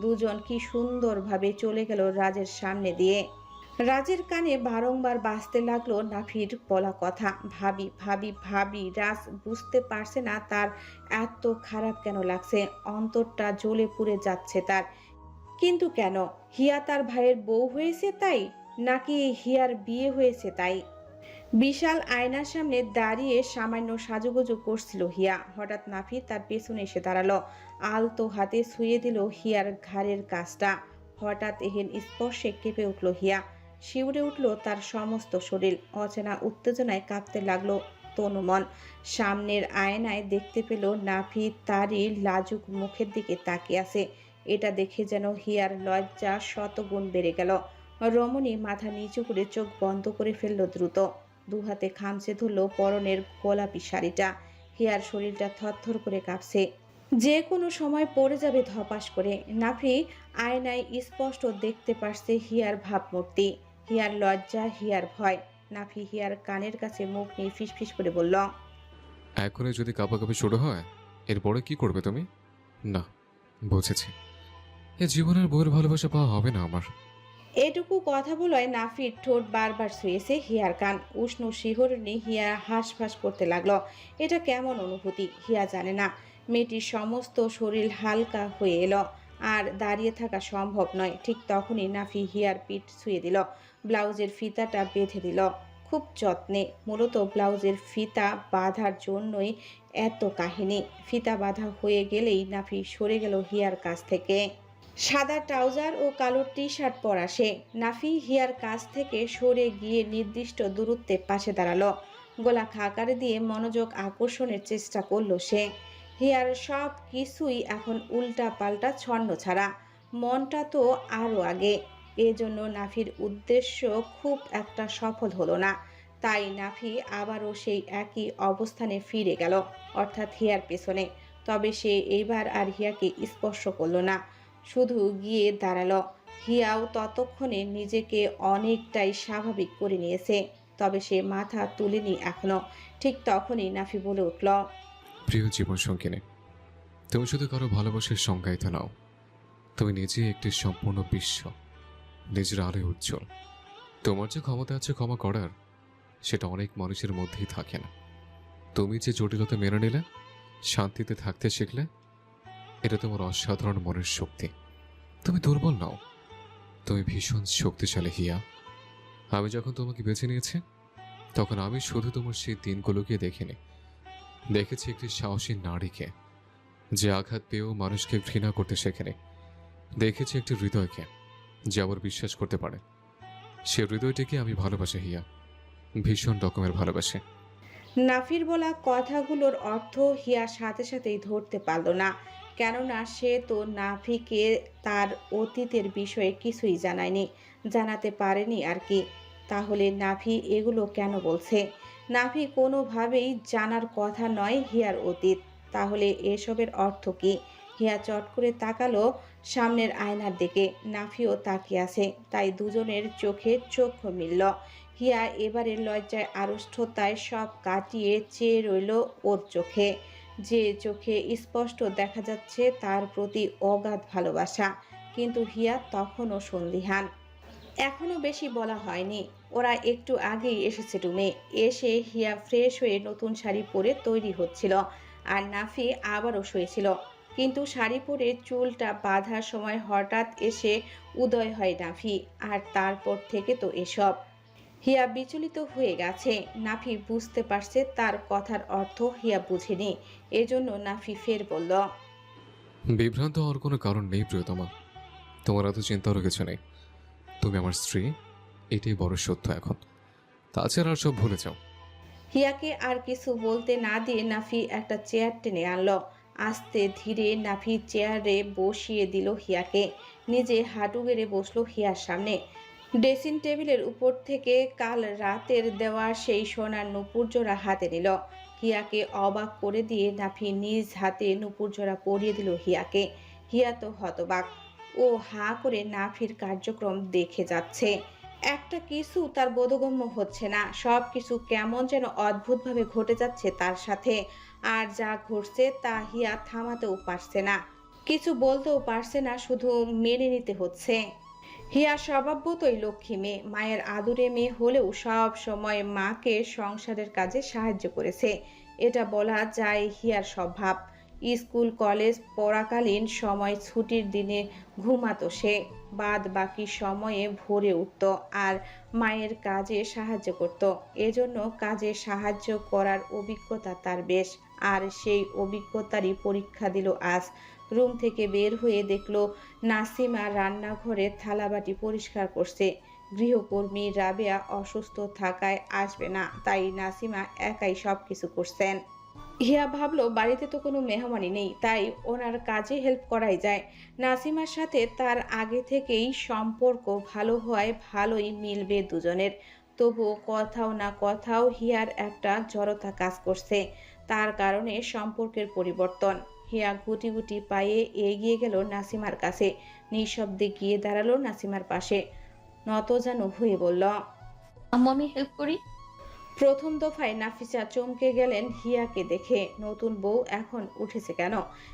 দুজন কি সুন্দরভাবে চলে গেল রাজের সামনে দিয়ে। রাজের কানে বারংবার বাজতে লাগলো নাফির বলা কথা, ভাবি ভাবি ভাবি। রাজ বুঝতে পারছে না তার এত খারাপ কেন লাগছে। অন্তরটা জ্বলে পুড়ে যাচ্ছে তার। কিন্তু কেন? হিয়া তার ভাইয়ের বউ হয়েছে তাই, নাকি হিয়ার বিয়ে হয়েছে তাই? বিশাল আয়নার সামনে দাঁড়িয়ে সামান্য সাজুগুজু করছিল হিয়া। হঠাৎ নাফি তার পেছনে এসে দাঁড়ালো, আলতো হাতে ছুঁয়ে দিল হিয়ার ঘাড়ের কাছটা। হঠাৎ এহেন স্পর্শে কেঁপে উঠল হিয়া, শিউরে উঠল তার সমস্ত শরীর। অচেনা উত্তেজনায় কাঁপতে লাগলো তনুমন। সামনের আয়নায় দেখতে পেল নাফি তারই লাজুক মুখের দিকে তাকিয়ে আছে। এটা দেখে যেন হিয়ার লজ্জা শতগুণ বেড়ে গেল। রমণী মাথা নিচু করে চোখ বন্ধ করে ফেলল দ্রুত। দুহাতে খামচে ধরল পরনের গোলাপি শাড়িটা। হিয়ার শরীরটা থরথর করে কাঁপছে, যে কোনো সময় পড়ে যাবে ধপাস করে। নাফি আয়নায় স্পষ্ট দেখতে পারছে হিয়ার ভাবমূর্তি, হিয়ার লজ্জা, হিয়ার ভয়। নাফি হিয়ার কানের কাছে মুখ নিয়ে ফিসফিস করে বলল,
এখনই যদি কাঁপাকাঁপি শুরু হয়, এরপরে কি করবে তুমি? না, বুঝেছি। এ জীবনের বউয়ের ভালোবাসা পাওয়া হবে না আমার।
এটুকু কথা বলায় নাফির ঠোঁট বারবার ছুঁয়েছে হিয়ার কান। উষ্ণ শিহরণে হিয়া হাঁসফাঁস করতে লাগলো। এটা কেমন অনুভূতি হিয়া জানে না। মেয়েটির সমস্ত শরীর হালকা হয়ে এলো, আর দাঁড়িয়ে থাকা সম্ভব নয়। ঠিক তখনই নাফি হিয়ার পিঠ ছুঁয়ে দিল, ব্লাউজের ফিতাটা বেঁধে দিল খুব যত্নে। মূলত ব্লাউজের ফিতা বাঁধার জন্যই এত কাহিনী। ফিতা বাঁধা হয়ে গেলেই নাফি সরে গেল হিয়ার কাছ থেকে। সাদা ট্রাউজার ও কালো টি শার্ট পরা সে। নাফি হিয়ার কাছ থেকে সরে গিয়ে নির্দিষ্ট দূরত্বে পাশে দাঁড়ালো। গলা খাকারে দিয়ে মনোযোগ আকর্ষণের চেষ্টা করলো সে। হিয়ার সব কিছুই এখন উল্টা পাল্টা ছন্ন ছাড়া, মনটা তো আরও আগে। এজন্য নাফির উদ্দেশ্য খুব একটা সফল হলো না। তাই নাফি আবারও সেই একই অবস্থানে ফিরে গেল, অর্থাৎ হিয়ার পেছনে। তবে সে এইবার আর হিয়াকে স্পর্শ করলো না, শুধু গিয়ে দাঁড়ালো। হিয়াও ততক্ষণে নিজেকে অনেকটাই স্বাভাবিক করে নিয়েছে, তবে সে মাথা তুলেনি এখনো। ঠিক তখনই নাফি বলে উঠল,
প্রিয় জীবন সঙ্গিনী, তুমি শুধু কারো ভালোবাসার সংজ্ঞায়িত নাও, তুমি নিজে একটি সম্পূর্ণ বিশ্ব, নিজের আলোয় উজ্জ্বল। তোমার যে ক্ষমতা আছে ক্ষমা করার, সেটা অনেক মানুষের মধ্যেই থাকে না। তুমি যে জটিলতা মেনে নিলে, শান্তিতে থাকতে শিখলে, এটা তোমার অসাধারণ মনের শক্তি। তুমি দুর্বল নাও, তুমি ভীষণ শক্তিশালী হিয়া। আমি যখন তোমাকে বেছে নিয়েছি, তখন আমি শুধু তোমার সেই দিনগুলোকে দেখিনি, দেখেছি একটি সাহসী নারীকে, যে আঘাত পেয়েও মানুষকে ঘৃণা করতে শেখেনি। দেখেছি একটি হৃদয়কে, যে আবার বিশ্বাস করতে পারে। সে হৃদয়টিকে আমি ভালোবাসি হিয়া, ভীষণ রকমের ভালোবাসি।
নাফির বলা কথাগুলোর অর্থ হিয়া সাথে সাথেই ধরতে পারল না, কেননা সে তো নাফিকে তার অতীতের বিষয়ে কিছুই জানায়নি, জানাতে পারেনি আর কি। তাহলে নাফি এগুলো কেন বলছে? নাফি কোনোভাবেই জানার কথা নয় হিয়ার অতীত। তাহলে এসবের অর্থ কি? হিয়া চট করে তাকালো সামনের আয়নার দিকে। নাফিও তাকিয়ে আছে, তাই দুজনের চোখে চোখ মিলল। হিয়া এবারে লজ্জায় আড়ষ্ঠতায় সব কাটিয়ে চেয়ে রইল ওর চোখে, যে চোখে স্পষ্ট দেখা যাচ্ছে তার প্রতি অগাধ ভালোবাসা। কিন্তু হিয়া তখনও সন্দিহান। এখনো বেশি বলা হয়নি, ওরা একটু আগেই এসেছে রুমে। এসে হিয়া ফ্রেশ হয়ে নতুন শাড়ি পরে তৈরি হচ্ছিল, আর নাফি আবারও শুয়েছিল। কিন্তু শাড়ি পরে চুলটা বাঁধার সময় হঠাৎ এসে উদয় হয় নাফি, আর তারপর থেকে তো এসব। হিয়া বিচলিত হয়ে গেছে। নাফি বুঝতে পারছে তার কথার অর্থ হিয়া বুঝেনি, এজন্য নাফি ফের বলল,
বিভ্রান্ত হওয়ার কোনো কারণ নেই প্রিয়তমা, তোমার এত চিন্তারও কিছু নেই। তুমি আমার স্ত্রী, এটাই বড় সত্য এখন। তাছাড়া আর সব ভুলে যাও।
হিয়াকে আর কিছু বলতে না দিয়ে নাফি একটা চেয়ার টেনে আনলো। আস্তে ধীরে নাফি চেয়ারে বসিয়ে দিল হিয়াকে, নিজে হাঁটু গেড়ে বসলো হিয়ার সামনে। ড্রেসিং টেবিলের উপর থেকে কাল রাতের দেওয়া সেই সোনার নুপুর জোড়া হাতে নিল। হিয়াকে অবাক করে দিয়ে নাফি নিজ হাতে নুপুর জোড়া পরিয়ে দিল হিয়াকে। হিয়া তো হতবাক, ও হাঁ করে নাফির কার্যক্রম দেখে যাচ্ছে। একটা কিছু তার বোধগম্য হচ্ছে না, সব কিছু কেমন যেন অদ্ভুতভাবে ঘটে যাচ্ছে তার সাথে। আর যা ঘটছে তা হিয়া থামাতেও পারছে না, কিছু বলতেও পারছে না, শুধু মেনে নিতে হচ্ছে। হিয়া স্বভাবতই লক্ষ্মী মেয়ে, মায়ের আদুরে মেয়ে হলেও সব সময় মাকে সংসারের কাজে সাহায্য করেছে, এটা বলা যায় হিয়ার স্বভাব। স্কুল কলেজ পড়াকালীন সময় ছুটির দিনে ঘুমাতো সে, বাদ বাকি সময়ে ভোরে উঠত আর মায়ের কাজে সাহায্য করত। এজন্য কাজে সাহায্য করার অভিজ্ঞতা তার বেশ, আর সেই অভিজ্ঞতারই পরীক্ষা দিল আজ। রুম থেকে বের হয়ে দেখলো নাসিমা রান্নাঘরে থালাবাটি পরিষ্কার করছে। গৃহকর্মী রাবেয়া অসুস্থ থাকায় আসবে না, তাই নাসিমা একাই সব কিছু করছেন। হিয়া ভাবলো বাড়িতে তো কোনো মেহমানই নেই, তাই ওনার কাজে হেল্প করাই যায়। নাসিমার সাথে তার আগে থেকেই সম্পর্ক ভালো হওয়ায় ভালোই মিলবে দুজনের। তবুও কোথাও না কোথাও হিয়ার একটা জড়তা কাজ করছে, তার কারণে সম্পর্কের পরিবর্তন। হিয়া গুটি গুটি পায়ে এগিয়ে গেল নাসিমার কাছে, নিঃশব্দে গিয়ে দাঁড়ালো নাসিমার পাশে, নতজানু হয়ে বলল,
আম্মু আমি হেল্প করি।
প্রথম দফায় নাফিসা চমকে গেলেন হিয়াকে দেখে। নতুন বউ এখন উঠেছে কেন?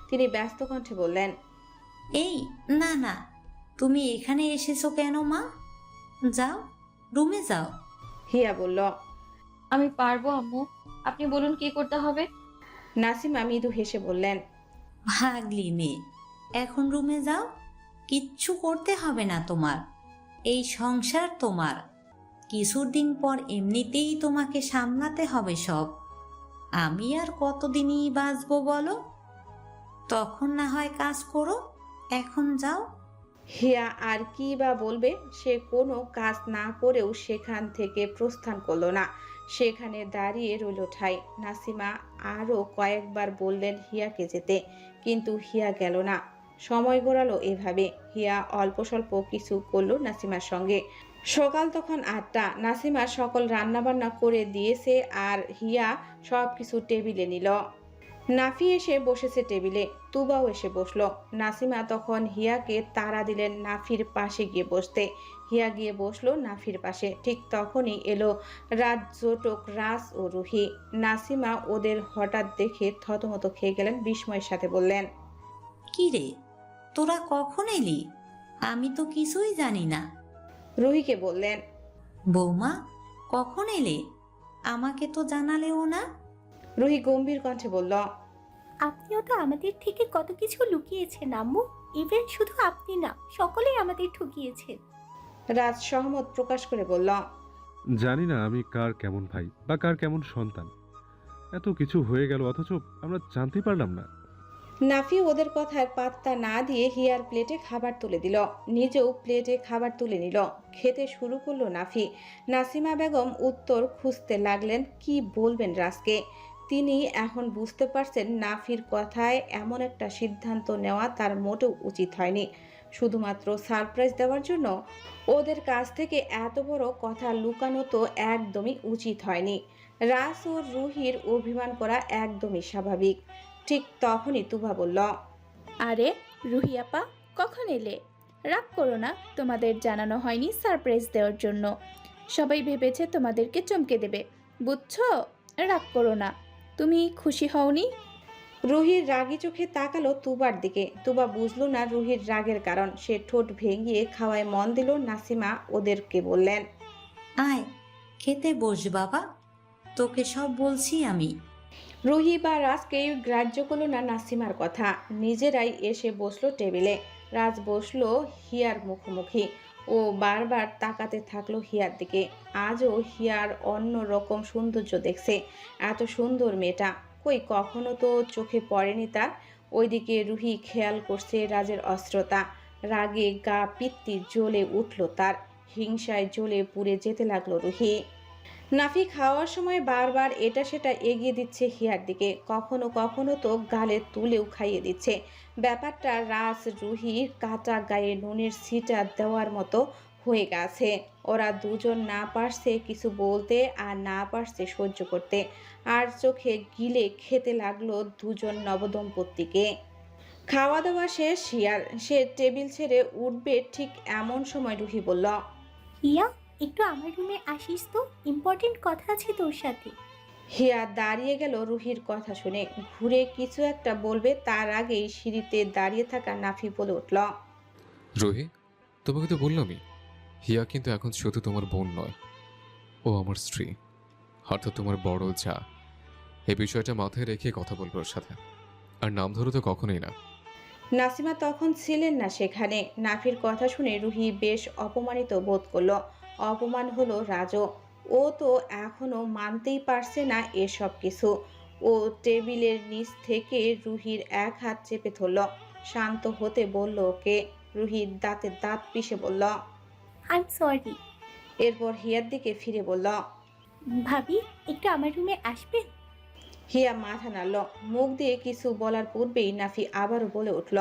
তিনি ব্যস্ত কণ্ঠে বললেন,
এই না না, তুমি এখানে এসেছো কেন মা? যাও, রুমে যাও।
হিয়া বলল,
আমি পারবো আম্মু, আপনি বলুন কি করতে হবে।
নাসিমা মৃদু হেসে বললেন,
ভাগলি মেয়ে, এখন রুমে যাও, কিচ্ছু করতে হবে না তোমার। এই সংসার তোমার, কিছুদিন পর এমনিতেই তোমাকে সামলাতে হবে সব। আমি আর কতদিনই বাঁচবো বলো? তখন না হয় কাজ করো, এখন যাও।
হিয়া আর কি বা বলবে, সে কোনো কাজ না করেও সেখান থেকে প্রস্থান করলো না, সেখানে দাঁড়িয়ে রইল ঠাই। নাসিমা আরও কয়েকবার বললেন হিয়াকে যেতে, কিন্তু হিয়া গেল না। সময় গড়ালো এভাবে। হিয়া অল্প স্বল্প কিছু করলো নাসিমার সঙ্গে। সকাল তখন 8টা। নাসিমা সকল রান্নাবান্না করে দিয়েছে আর হিয়া সব কিছু টেবিলে নিল। নাফি এসে বসেছে টেবিলে, তুবাও এসে বসলো। নাসিমা তখন হিয়াকে তাড়া দিলেন নাফির পাশে গিয়ে বসতে। হিয়া গিয়ে বসলো নাফির পাশে। ঠিক তখনই এলো রাত জোটক, রাজ ও রুহি। নাসিমা ওদের হঠাৎ দেখে থতমত খেয়ে গেলেন, বিস্ময়ের সাথে বললেন,
কি রে, তোরা কখন এলি? আমি তো কিছুই জানি না।
রুহিকে বললেন,
বৌমা কখন এলে? আমাকে তো জানালেও না।
রুহি গম্ভীর কণ্ঠে বলল,
আপনিও তো আমাদের থেকে কত কিছু লুকিয়েছেন আম্মু। ইভেন শুধু আপনি না, সকলেই আমাদের ঠকিয়েছেন।
রাজ সহমত প্রকাশ করে বলল,
জানি না আমি কার কেমন ভাই বা কার কেমন সন্তান। এত কিছু হয়ে গেল অথচ আমরা জানতে পারলাম না।
নাফি ওদের কথার পাত্তা না দিয়ে হিয়ার প্লেটে খাবার তুলে দিল, নিজেও প্লেটে খাবার তুলে নিল। খেতে শুরু করলো নাফি। নাসিমা বেগম উত্তর খুঁজতে লাগলেন কি বলবেন রাজকে। তিনি এখন বুঝতে পারছেন নাফির কথায় এমন একটা সিদ্ধান্ত নেওয়া তার মোটেও উচিত হয়নি। শুধুমাত্র সারপ্রাইজ দেওয়ার জন্য ওদের কাছ থেকে এত বড় কথা লুকানো তো একদমই উচিত হয়নি। রাজ ও রুহির অভিমান করা একদমই স্বাভাবিক। ঠিক তখনই তুবা বলল,
আরে রুহি আপা, কখন এলে? রাগ করো না, তোমাদের জানানো হয়নি সারপ্রাইজ দেওয়ার জন্য। সবাই ভেবেছে তোমাদেরকে চমকে দেবে, বুঝছো? রাগ করো না। তুমি খুশি হওনি?
রুহির রাগী চোখে তাকালো তুবার দিকে। তুবা বুঝলো না রুহির রাগের কারণ। সে ঠোঁট ভেঙিয়ে খাওয়ায় মন দিল। নাসিমা ওদেরকে বললেন,
আয় খেতে বস বাবা, তোকে সব বলছি আমি।
রুহি বা রাজকেই গ্রাহ্য করলো না নাসিমার কথা, নিজেরাই এসে বসলো টেবিলে। রাজ বসলো হিয়ার মুখোমুখি। ও বারবার তাকাতে থাকলো হিয়ার দিকে। আজও হিয়ার অন্য রকম সৌন্দর্য দেখছে। এত সুন্দর মেয়েটা কই কখনো তো চোখে পড়েনি তার। ওইদিকে রুহি খেয়াল করছে রাজের অস্ত্রতা। রাগে গা পিত্তি জ্বলে উঠল তার। হিংসায় জ্বলে পুড়ে যেতে লাগলো রুহি। নাফি খাওয়ার সময় বারবার এটা সেটা এগিয়ে দিচ্ছে হিয়ার দিকে, কখনো কখনো তো গালে তুলেও খাইয়ে দিচ্ছে। ব্যাপারটা রাজ রুহির কাটা গায়ে নুনের ছিটা দেওয়ার মতো হয়ে গেছে। ওরা দুজন না পারছে কিছু বলতে আর না পারছে সহ্য করতে, আর চোখে গিলে খেতে লাগলো দুজন নবদম্পতিকে। খাওয়া দাওয়া শেষ হিয়ার। সে টেবিল ছেড়ে উঠবে ঠিক এমন সময় রুহি বলল,
হিয়া, একটু আমার রুমে আসিস তো, ইম্পর্টেন্ট কথা আছে তোর সাথে।
হিয়া দাঁড়িয়ে গেল রুহির কথা শুনে। ঘুরে কিছু একটা বলবে তার আগেই সিঁড়িতে দাঁড়িয়ে থাকা নাফি বলে উঠল,
রুহি, তোমাকে তো বললামই, হিয়া কিন্তু এখন শুধু তোমার বোন নয়, ও আমার স্ত্রী, অর্থাৎ তোমার বড় যা। এই বিষয়টা মাথায় রেখে কথা বলবো ওর সাথে। আর নাম ধরো তো কখনোই না।
নাসিমা তখন ছিলেন না সেখানে। নাফির কথা শুনে রুহি বেশ অপমানিত বোধ করলো। অপমান হলো রাজও। ও তো এখনো মানতেই পারছে না এসব কিছু। ও টেবিলের নিচ থেকে রুহির এক হাত চেপে ধরল। শান্ত হতে বলল ওকে। রুহি দাঁতে দাঁত পিষে বলল।
I am sorry.
এরপর হিয়ার দিকে ফিরে বলল।
ভাবি, একটু আমার রুমে আসবেন?
হিয়া মাথা নাড়ল। মুখ দিয়ে কিছু বলার পূর্বেই নাফি আবারও বলে উঠল।